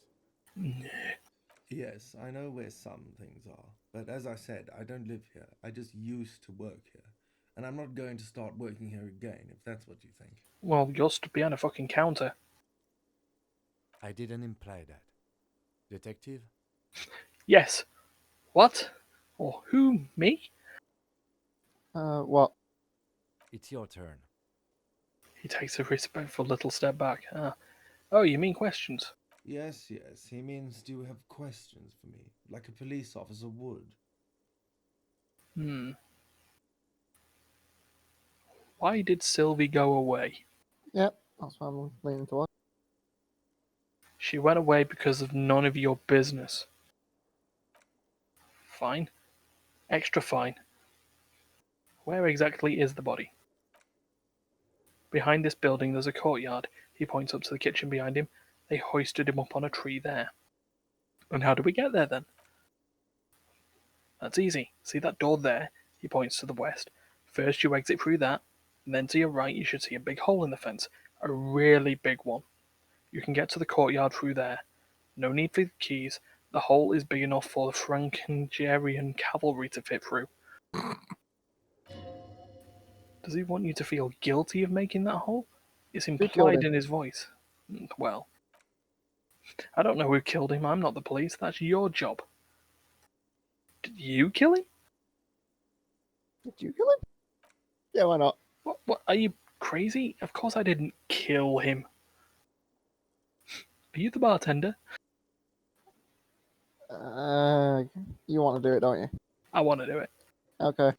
Yes, I know where some things are, but as I said, I don't live here. I just used to work here. And I'm not going to start working here again, if that's what you think. Well, you're stood behind a fucking counter. I didn't imply that. Detective? Yes. What? Or who? Me? What? It's your turn. He takes a respectful little step back. Oh, you mean questions? Yes, yes, he means, do you have questions for me? Like a police officer would. Why did Sylvie go away? Yep, that's what I'm leaning towards. She went away because of none of your business. Fine. Extra fine. Where exactly is the body? Behind this building there's a courtyard. He points up to the kitchen behind him. They hoisted him up on a tree there. And how do we get there then? That's easy. See that door there? He points to the west. First you exit through that, and then to your right you should see a big hole in the fence. A really big one. You can get to the courtyard through there. No need for the keys. The hole is big enough for the Frankengerian cavalry to fit through. Does he want you to feel guilty of making that hole? It's killed implied him? in his voice. Well, I don't know who killed him. I'm not the police. That's your job. Did you kill him? Did you kill him? Yeah, why not? What? Are you crazy? Of course I didn't kill him. Are you the bartender? You want to do it, don't you? I want to do it. Okay.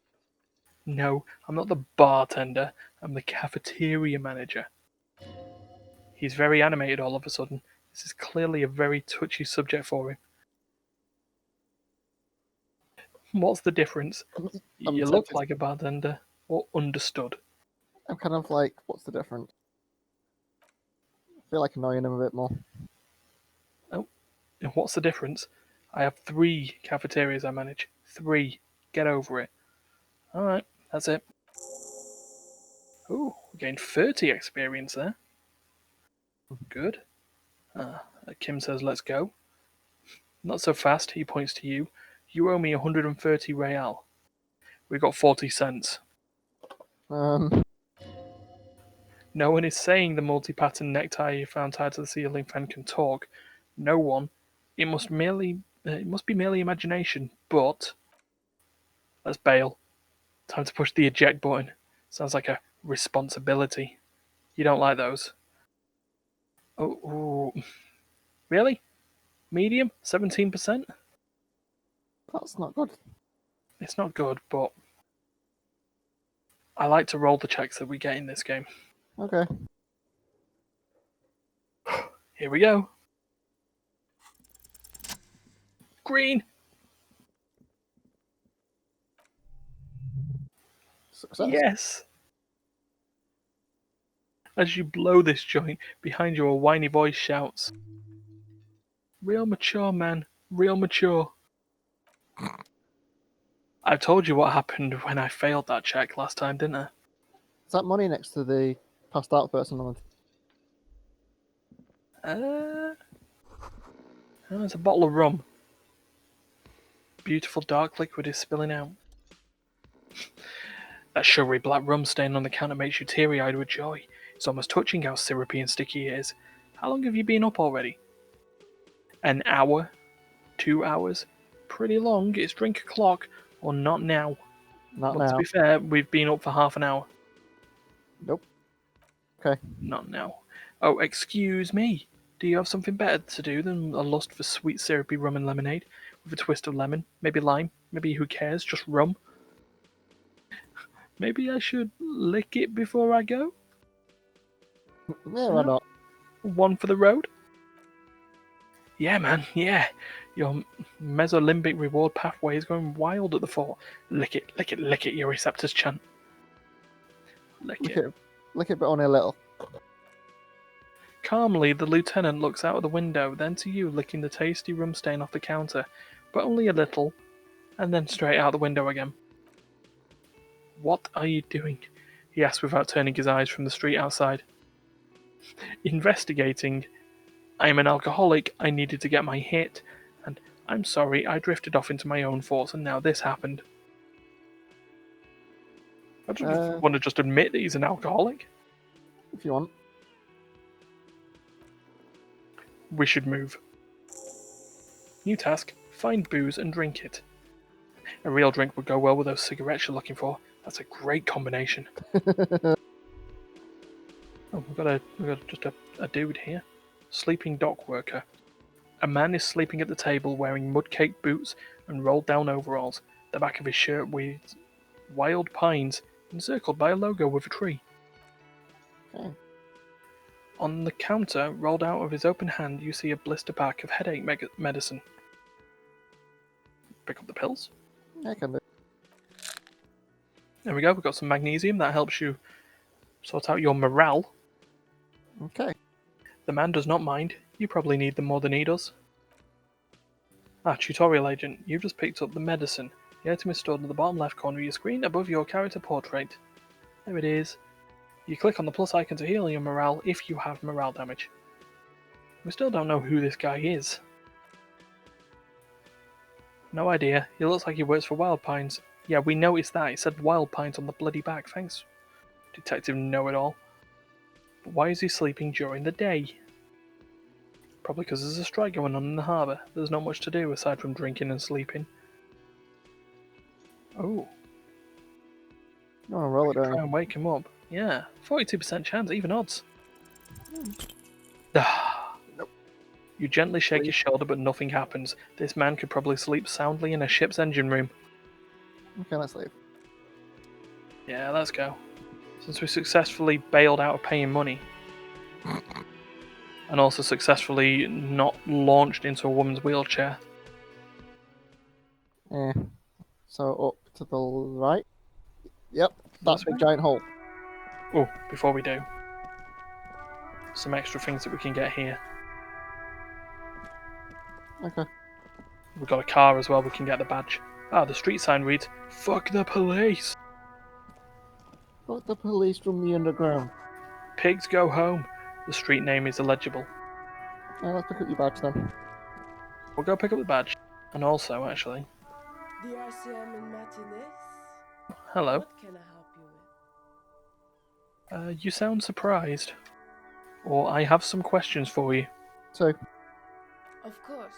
No, I'm not the bartender. I'm the cafeteria manager. He's very animated all of a sudden. This is clearly a very touchy subject for him. What's the difference? I'm You look tempted. like a bartender, or understood. I'm kind of like, what's the difference? I feel like annoying him a bit more. Oh, and what's the difference? I have 3 cafeterias I manage. 3. Get over it. Alright, that's it. Ooh, we gained 30 experience there. Good. Kim says, let's go. Not so fast, he points to you. You owe me 130 real. We got 40 cents. Um, No one is saying the multi-pattern necktie you found tied to the ceiling fan can talk. No one. It must be merely imagination, but... Let's bail. Time to push the eject button. Sounds like a responsibility. You don't like those? Oh, really? Medium? 17%? that's not good. It's not good, but I like to roll the checks that we get in this game. Okay. Here we go. Green! Success. Yes! As you blow this joint, behind you a whiny voice shouts, real mature, man. Real mature. I told you what happened when I failed that check last time, didn't I? Is that money next to the passed out person on Oh, it's a bottle of rum. Beautiful dark liquid is spilling out. That sugary black rum stain on the counter makes you teary-eyed with joy. It's almost touching how syrupy and sticky it is. How long have you been up already? An hour? 2 hours? Pretty long. It's drink o'clock. Or not now. Not But now. to be fair, we've been up for half an hour. Nope. Okay. Not now. Oh, excuse me. Do you have something better to do than a lust for sweet syrupy rum and lemonade? With a twist of lemon? Maybe lime? Maybe who cares? Just rum? Maybe I should lick it before I go? Yeah, why not? One for the road? Yeah, man, yeah. Your mesolimbic reward pathway is going wild at the fort. Lick it, lick it, lick it, your receptors chant. Lick Lick it. it. Lick it, but only a little. Calmly, the lieutenant looks out of the window, then to you, licking the tasty rum stain off the counter, but only a little, and then straight out the window again. What are you doing? He asks without turning his eyes from the street outside. Investigating. I'm an alcoholic, I needed to get my hit, and I'm sorry, I drifted off into my own thoughts and now this happened. I just want to just admit that he's an alcoholic. If you want. We should move. New task, find booze and drink it. A real drink would go well with those cigarettes you're looking for. That's a great combination. Oh, we've got just a dude here. Sleeping dock worker. A man is sleeping at the table wearing mud-caked boots and rolled down overalls. The back of his shirt reads Wild Pines, encircled by a logo with a tree. Okay. On the counter, rolled out of his open hand, you see a blister pack of headache medicine. Pick up the pills. Yeah, I can do. There we go, we've got some magnesium. That helps you sort out your morale. Okay. The man does not mind. You probably need them more than he does. Tutorial agent. You've just picked up the medicine. The item is stored in the bottom left corner of your screen above your character portrait. There it is. You click on the plus icon to heal your morale if you have morale damage. We still don't know who this guy is. No idea. He looks like he works for Wild Pines. Yeah, we noticed that. It said Wild Pines on the bloody back. Thanks, Detective Know-It-All. But why is he sleeping during the day? Probably because there's a strike going on in the harbour. There's not much to do aside from drinking and sleeping. Oh. You want to roll it, don't Try you? and wake him up. Yeah, 42% chance, even odds. Nope. You gently shake Sleep. his shoulder, but nothing happens. This man could probably sleep soundly in a ship's engine room. Okay, let's leave. Yeah, let's go. Since we successfully bailed out of paying money, and also successfully not launched into a woman's wheelchair. Yeah. So up to the right. Yep, that This big way? giant hole. Oh, before we do, some extra things that we can get here. Okay. We've got a car as well, we can get the badge. The street sign reads, "Fuck the police! Got the police from the underground. Pigs go home." The street name is illegible. Let's pick up your badge then. We'll go pick up the badge. And also, actually, The RCM in Martinez? hello. What can I help you with? You sound surprised. Or I have some questions for you. So, Of course.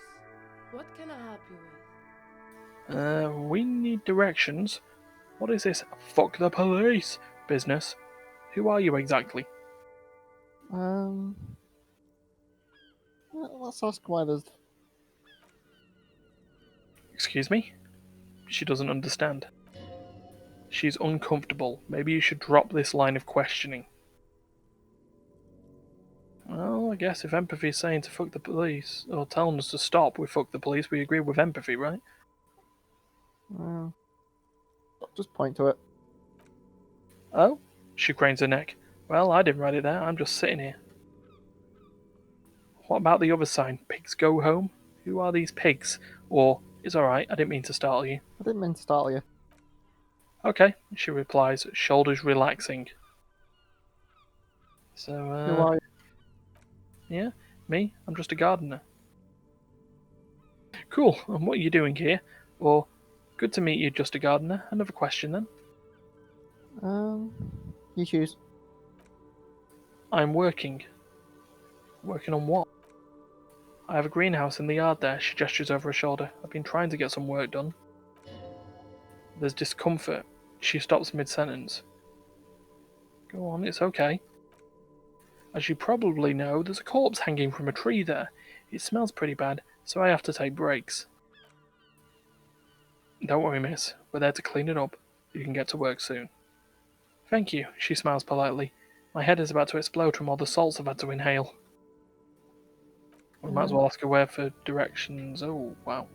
What can I help you with? We need directions. What is this "fuck the police" business? Who are you exactly? let's ask why there's. Excuse me? She doesn't understand. She's uncomfortable. Maybe you should drop this line of questioning. Well, I guess if empathy is saying to fuck the police, or telling us to stop with fuck the police, we agree with empathy, right? Just point to it. Oh? She cranes her neck. Well, I didn't write it there, I'm just sitting here. What about the other sign? Pigs go home? Who are these pigs? Or, it's alright, I didn't mean to startle you. I didn't mean to startle you. Okay, she replies, shoulders relaxing. So, Who are you? yeah, me? I'm just a gardener. Cool, and what are you doing here? Or, good to meet you, just a gardener. Another question then. You choose. I'm working. Working on what? I have a greenhouse in the yard there, she gestures over her shoulder. I've been trying to get some work done. There's discomfort. She stops mid-sentence. Go on, it's okay. As you probably know, there's a corpse hanging from a tree there. It smells pretty bad, so I have to take breaks. Don't worry, miss. We're there to clean it up. You can get to work soon. Thank you, she smiles politely. My head is about to explode from all the salts I've had to inhale. We might as well ask her where for directions. Oh, wow.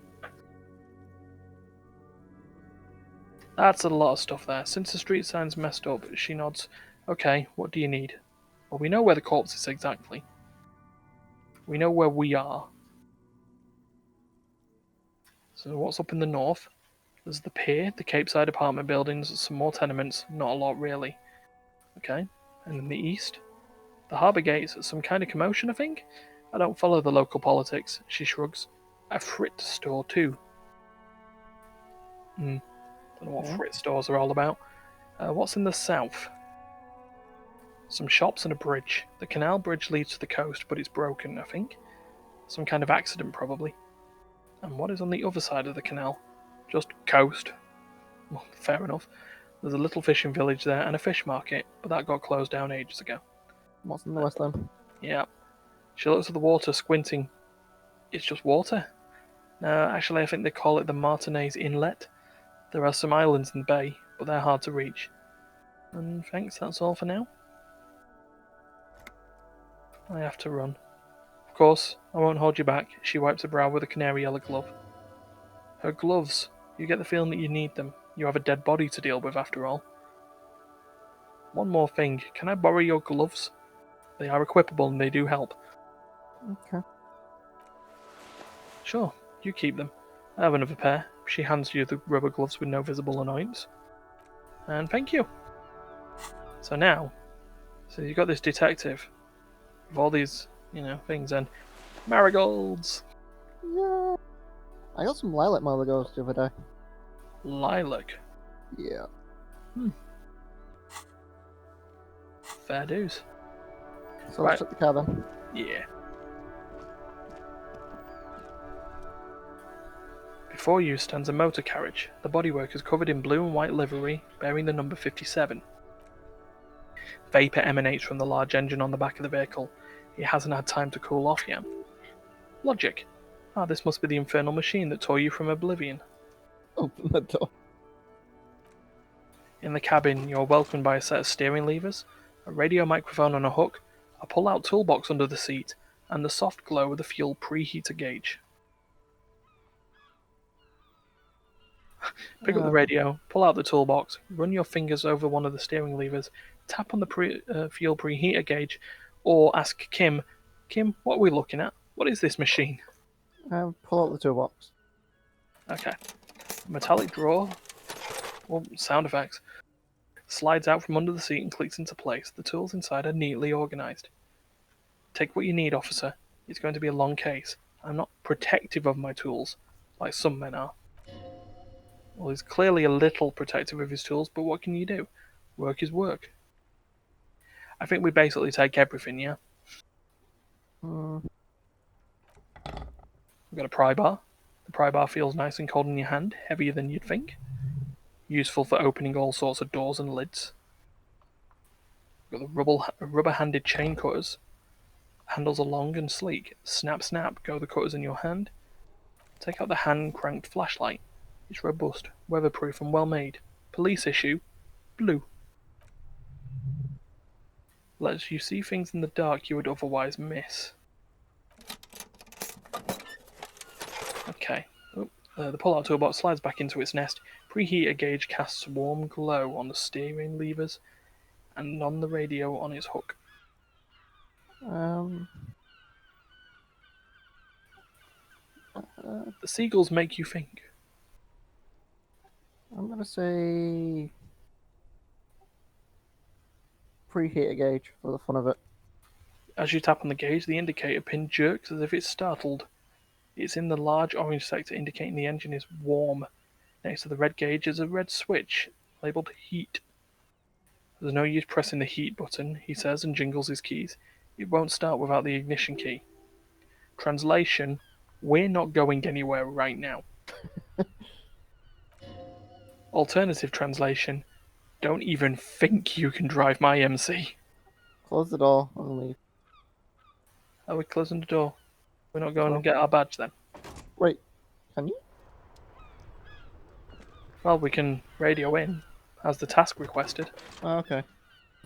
That's a lot of stuff there. Since the street sign's messed up, she nods. Okay, what do you need? Well, we know where the corpse is exactly. We know where we are. So what's up in the north? There's the pier, the Capeside apartment buildings, some more tenements. Not a lot, really. Okay. And in the east? The harbour gates, some kind of commotion, I think? I don't follow the local politics, she shrugs. A frit store, too. Don't know what frit stores are all about. What's in the south? Some shops and a bridge. The canal bridge leads to the coast, but it's broken, I think. Some kind of accident, probably. And what is on the other side of the canal? Just coast. Well, fair enough. There's a little fishing village there and a fish market, but that got closed down ages ago. What's in the west then? Yeah. She looks at the water, squinting. It's just water? No, actually I think they call it the Martinez Inlet. There are some islands in the bay, but they're hard to reach. And thanks, that's all for now. I have to run. Of course, I won't hold you back. She wipes her brow with a canary yellow glove. Her gloves. You get the feeling that you need them. You have a dead body to deal with, after all. One more thing. Can I borrow your gloves? They are equipable and they do help. Okay. Sure, you keep them. I have another pair. She hands you the rubber gloves with no visible annoyance. And thank you. So now, you've got this detective with all these, things and marigolds. Yeah. I got some lilac marigolds the other day. Lilac. Yeah. Fair dues. So Right. let's check the car then. Yeah. Before you stands a motor carriage. The bodywork is covered in blue and white livery, bearing the number 57. Vapour emanates from the large engine on the back of the vehicle. It hasn't had time to cool off yet. Logic. This must be the infernal machine that tore you from oblivion. Open the door. In the cabin, you're welcomed by a set of steering levers, a radio microphone on a hook, a pull-out toolbox under the seat, and the soft glow of the fuel preheater gauge. Pick up the radio, pull out the toolbox, run your fingers over one of the steering levers, tap on the fuel preheater gauge, or ask Kim, what are we looking at? What is this machine? Pull out the toolbox. Okay. Metallic drawer, sound effects, slides out from under the seat and clicks into place. The tools inside are neatly organised. Take what you need, officer. It's going to be a long case. I'm not protective of my tools, like some men are. Well, he's clearly a little protective of his tools, but what can you do? Work is work. I think we basically take everything, yeah? We've got a pry bar. The pry bar feels nice and cold in your hand, heavier than you'd think. Useful for opening all sorts of doors and lids. We've got the rubber-handed chain cutters. Handles are long and sleek. Snap, snap, go the cutters in your hand. Take out the hand-cranked flashlight. It's robust, weatherproof and well made. Police issue, blue. Lets you see things in the dark you would otherwise miss. Okay. The pull-out toolbox slides back into its nest. Preheater gauge casts warm glow on the steering levers and on the radio on its hook. The seagulls make you think. I'm gonna say preheater gauge for the fun of it. As you tap on the gauge, the indicator pin jerks as if it's startled. It's in the large orange sector indicating the engine is warm. Next to the red gauge is a red switch labelled heat. There's no use pressing the heat button, he says and jingles his keys. It won't start without the ignition key. Translation, we're not going anywhere right now. Alternative translation, don't even think you can drive my MC. Close the door and leave. Are we closing the door? We're not going to get our badge then? Wait, can you? Well, we can radio in, as the task requested. Oh, okay.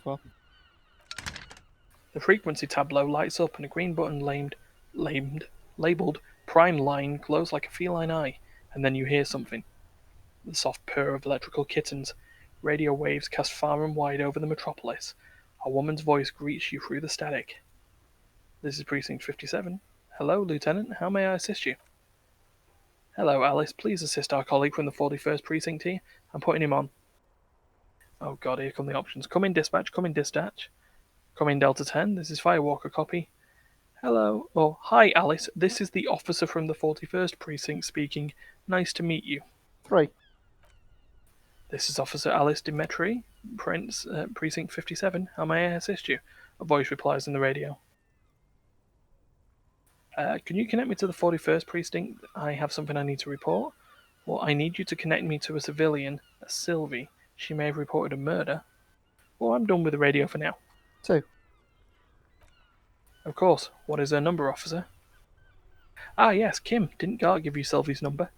Well. The frequency tableau lights up and a green button labelled Prime Line glows like a feline eye, and then you hear something. The soft purr of electrical kittens. Radio waves cast far and wide over the metropolis. A woman's voice greets you through the static. This is Precinct 57. Hello, Lieutenant. How may I assist you? Hello, Alice. Please assist our colleague from the 41st Precinct here. I'm putting him on. Oh god, here come the options. Come in dispatch, come in dispatch. Come in Delta 10, this is Firewalker, copy. Hello, hi Alice, this is the officer from the 41st Precinct speaking. Nice to meet you. 3. This is Officer Alice Dimitri, Precinct 57. How may I assist you? A voice replies in the radio. Can you connect me to the 41st Precinct? I have something I need to report. Well, I need you to connect me to a civilian, a Sylvie. She may have reported a murder. Well, I'm done with the radio for now. 2. Of course. What is her number, officer? Ah, yes, Kim. Didn't Gart give you Sylvie's number?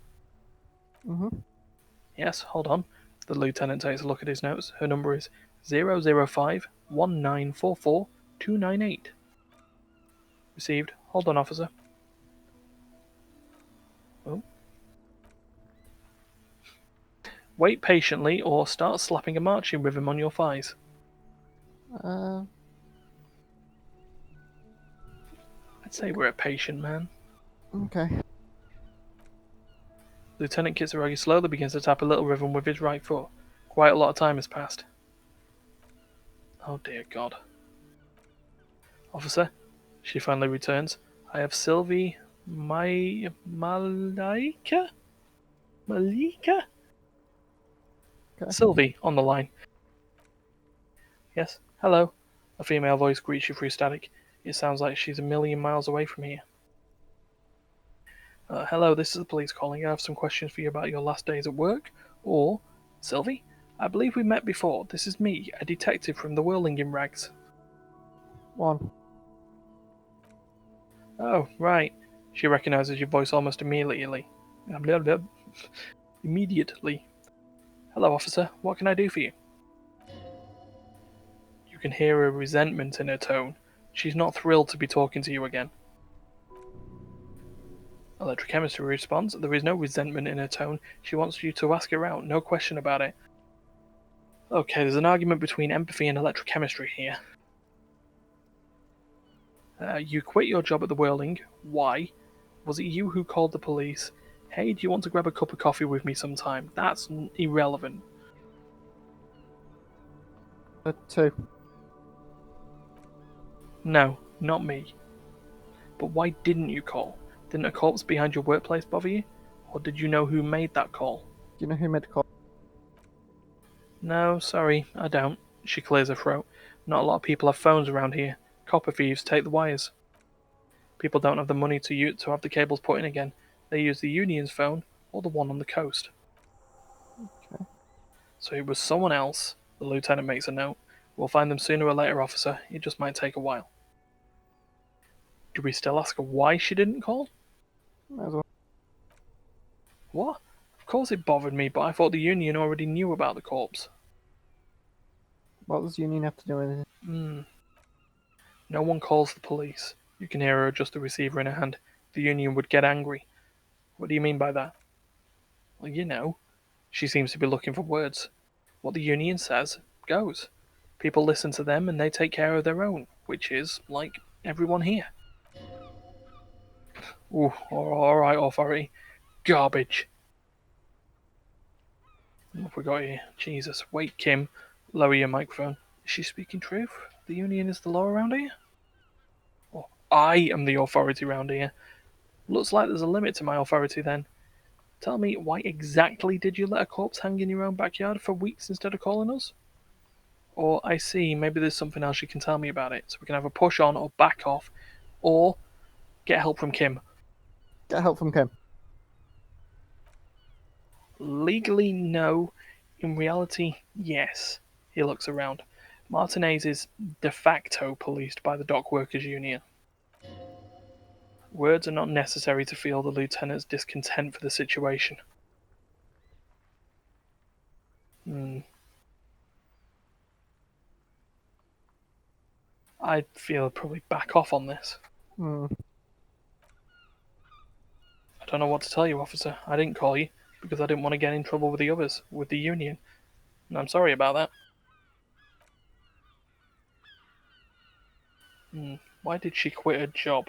Yes, hold on. The lieutenant takes a look at his notes. Her number is 005-1944-298. Received. Hold on, officer. Oh. Wait patiently or start slapping a marching rhythm on your thighs. Uh, I'd say we're a patient man. okay. Lieutenant Kitsuragi slowly begins to tap a little rhythm with his right foot. Quite a lot of time has passed. Oh dear God. Officer, she finally returns. I have Sylvie Malika? Malika? Okay. Sylvie on the line. Yes, hello. A female voice greets you through static. It sounds like she's a million miles away from here. Hello, this is the police calling. I have some questions for you about your last days at work. Or, Sylvie, I believe we met before. This is me, a detective from the Whirling in Rags. 1. Oh, right. She recognizes your voice almost immediately. Immediately. Hello, officer. What can I do for you? You can hear a resentment in her tone. She's not thrilled to be talking to you again. Electrochemistry responds. There is no resentment in her tone. She wants you to ask her out, no question about it. Okay, there's an argument between empathy and electrochemistry here. You quit your job at the Whirling. Why? Was it you who called the police? Hey, do you want to grab a cup of coffee with me sometime? That's irrelevant. 2. No, not me. But why didn't you call? Didn't a corpse behind your workplace bother you? Or did you know who made that call? Do you know who made the call? No, sorry, I don't. She clears her throat. Not a lot of people have phones around here. Copper thieves take the wires. People don't have the money to have the cables put in again. They use the Union's phone or the one on the coast. Okay. So it was someone else. The lieutenant makes a note. We'll find them sooner or later, officer. It just might take a while. Do we still ask her why she didn't call? Might as well. What? Of course it bothered me, but I thought the Union already knew about the corpse. What does Union have to do with it? No one calls the police. You can hear her adjust the receiver in her hand. The Union would get angry. What do you mean by that? Well, you know. She seems to be looking for words. What the Union says, goes. People listen to them and they take care of their own, which is, like, everyone here. Ooh, alright, authority. Garbage. What have we got here? Jesus. Wait, Kim. Lower your microphone. Is she speaking truth? The Union is the law around here? Or I am the authority around here. Looks like there's a limit to my authority then. Tell me, why exactly did you let a corpse hang in your own backyard for weeks instead of calling us? Or, I see, maybe there's something else you can tell me about it, so we can have a push on or back off, or get help from Kim. Get help from Kim. Legally, no. In reality, yes. He looks around. Martinez is de facto policed by the Dock Workers Union. Words are not necessary to feel the lieutenant's discontent for the situation. I'd feel probably back off on this. I don't know what to tell you, officer. I didn't call you because I didn't want to get in trouble with the others, with the Union. And I'm sorry about that. Why did she quit her job?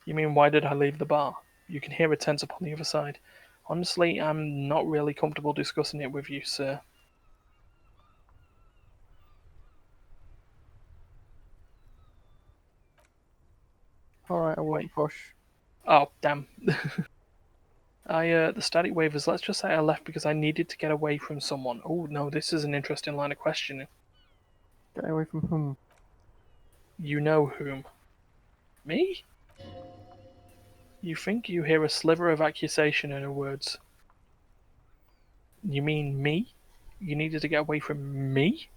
You mean why did I leave the bar? You can hear her tense up on the other side. Honestly, I'm not really comfortable discussing it with you, sir. Alright, I won't push. Oh, damn. The static waivers, let's just say I left because I needed to get away from someone. Oh, no, this is an interesting line of questioning. Get away from whom? You know whom. Me? You think you hear a sliver of accusation in her words. You mean me? You needed to get away from me?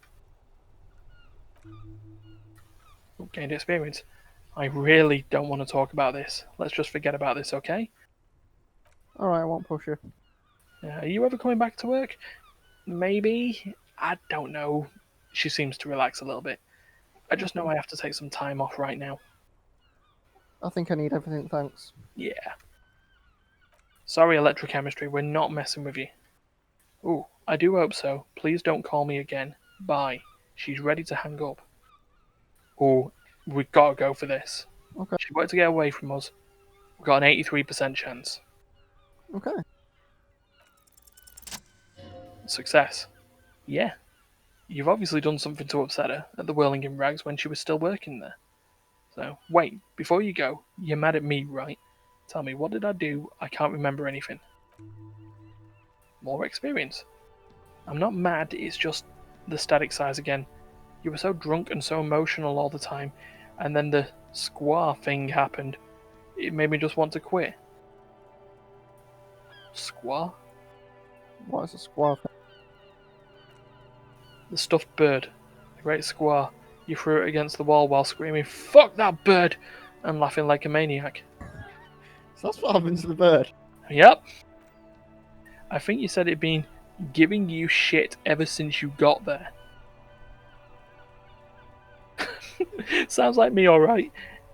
Gained experience. I really don't want to talk about this. Let's just forget about this, okay? Alright, I won't push you. Are you ever coming back to work? Maybe. I don't know. She seems to relax a little bit. I just know I have to take some time off right now. I think I need everything, thanks. Yeah. Sorry, electrochemistry, we're not messing with you. Ooh, I do hope so. Please don't call me again. Bye. She's ready to hang up. Oh, we've got to go for this. Okay. She wanted to get away from us. We've got an 83% chance. Okay. Success. Yeah. You've obviously done something to upset her at the Whirling in Rags when she was still working there. So, wait, before you go, you're mad at me, right? Tell me, what did I do? I can't remember anything. More experience. I'm not mad, it's just the static size again. You were so drunk and so emotional all the time, and then the squaw thing happened. It made me just want to quit. Squaw? What is a squaw thing? The stuffed bird. The great squaw. You threw it against the wall while screaming, "Fuck that bird!" and laughing like a maniac. So that's what happened to the bird. Yep. I think you said it'd been giving you shit ever since you got there. Sounds like me, alright.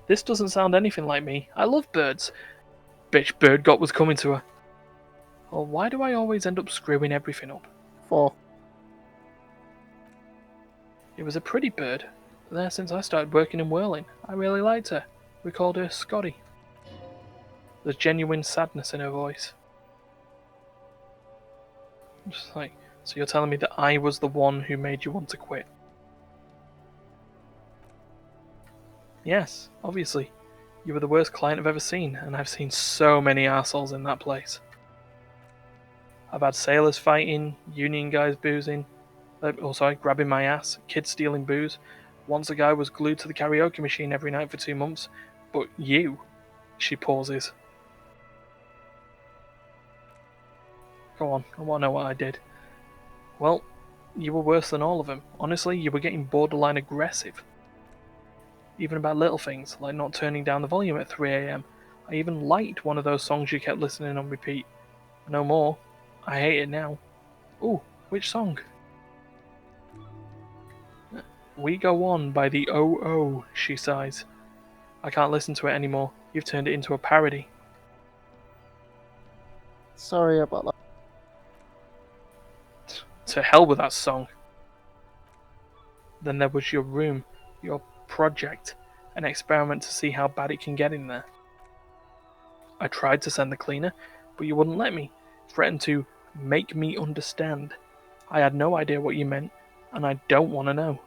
This doesn't sound anything like me. I love birds. Bitch bird got was coming to her. Oh, why do I always end up screwing everything up? 4. It was a pretty bird. There since I started working in whirling. I really liked her. We called her Scotty. There's genuine sadness in her voice. I'm just like, so you're telling me that I was the one who made you want to quit? Yes, obviously. You were the worst client I've ever seen, and I've seen so many assholes in that place. I've had sailors fighting, union guys boozing, grabbing my ass, kids stealing booze. Once a guy was glued to the karaoke machine every night for 2 months. But you, she pauses. Go on, I want to know what I did. Well, you were worse than all of them. Honestly, you were getting borderline aggressive. Even about little things, like not turning down the volume at 3 AM. I even liked one of those songs you kept listening on repeat. No more. I hate it now. Ooh, which song? We Go On by the O.O., she sighs. I can't listen to it anymore. You've turned it into a parody. Sorry about that. To hell with that song. Then there was your room, your project, an experiment to see how bad it can get in there. I tried to send the cleaner, but you wouldn't let me. Threatened to make me understand. I had no idea what you meant, and I don't want to know.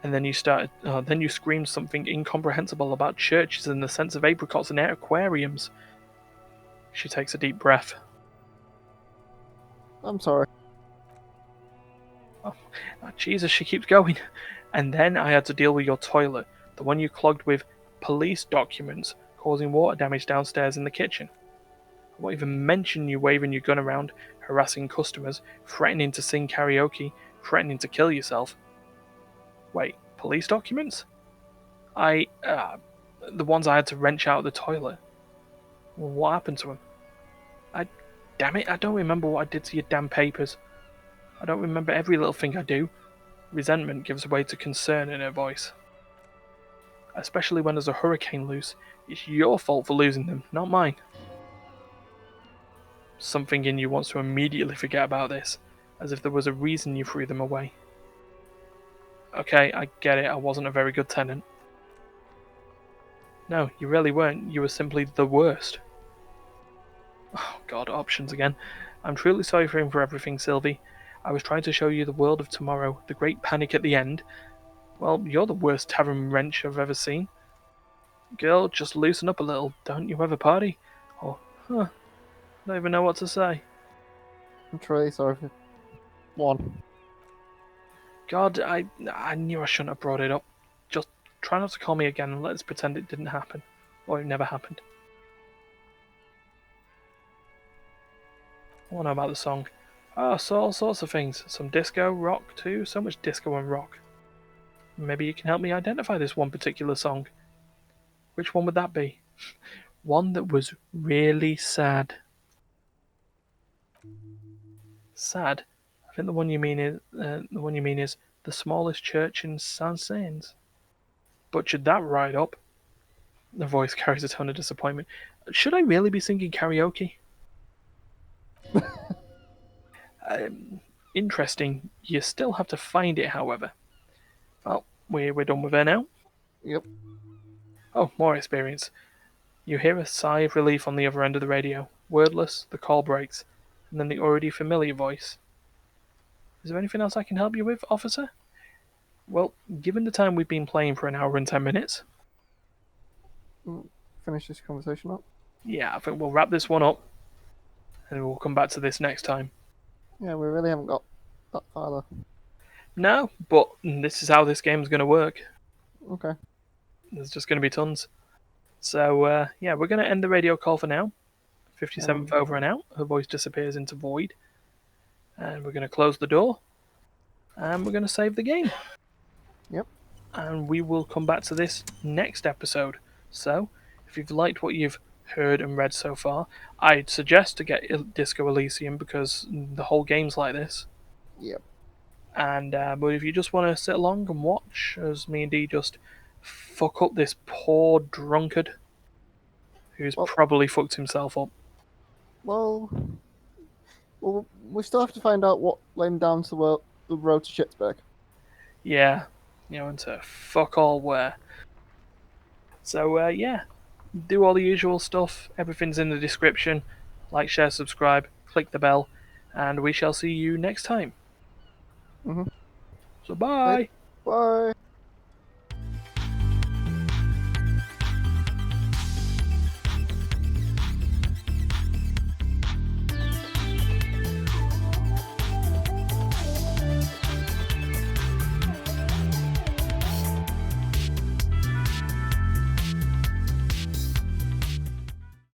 And then you screamed something incomprehensible about churches and the scents of apricots and aquariums. She takes a deep breath. I'm sorry. Oh, Jesus, she keeps going. And then I had to deal with your toilet, the one you clogged with police documents, causing water damage downstairs in the kitchen. I won't even mention you waving your gun around, harassing customers, threatening to sing karaoke, threatening to kill yourself. Wait, police documents? The ones I had to wrench out of the toilet. Well, what happened to them? Damn it, I don't remember what I did to your damn papers. I don't remember every little thing I do. Resentment gives way to concern in her voice. Especially when there's a hurricane loose. It's your fault for losing them, not mine. Something in you wants to immediately forget about this, as if there was a reason you threw them away. Okay, I get it, I wasn't a very good tenant. No, you really weren't, you were simply the worst. Oh god, options again. I'm truly sorry for him for everything, Sylvie. I was trying to show you the world of tomorrow, the great panic at the end. Well, you're the worst tavern wrench I've ever seen. Girl, just loosen up a little. Don't you have a party? Or, I don't even know what to say. I'm truly sorry for 1. God, I knew I shouldn't have brought it up. Just try not to call me again and let's pretend it didn't happen. Or it never happened. I want to know about the song. Oh, so all sorts of things. Some disco, rock too. So much disco and rock. Maybe you can help me identify this one particular song. Which one would that be? One that was really sad. Sad? I think the one you mean is the smallest church in Saint-Saëns. Butchered that right up. The voice carries a tone of disappointment. Should I really be singing karaoke? interesting. You still have to find it, however. Well, we're done with her now. Yep. Oh, more experience. You hear a sigh of relief on the other end of the radio. Wordless, the call breaks, and then the already familiar voice. Is there anything else I can help you with, officer? Well, given the time we've been playing for an hour and 10 minutes... Finish this conversation up? Yeah, I think we'll wrap this one up, and we'll come back to this next time. Yeah, we really haven't got that far though. No, but this is how this game's going to work. Okay. There's just going to be tons. So, yeah, we're going to end the radio call for now. 57th over and out. Her voice disappears into void. And we're going to close the door. And we're going to save the game. Yep. And we will come back to this next episode. So, if you've liked what you've heard and read so far, I'd suggest to get Disco Elysium because the whole game's like this. Yep. And but if you just want to sit along and watch as me and Dee just fuck up this poor drunkard who's probably fucked himself up. Well, we still have to find out what led him down to the road to Schittsburg. Yeah, and to fuck all where. So, yeah, do all the usual stuff. Everything's in the description. Like, share, subscribe, click the bell, and we shall see you next time. Mm-hmm. So, bye! Bye!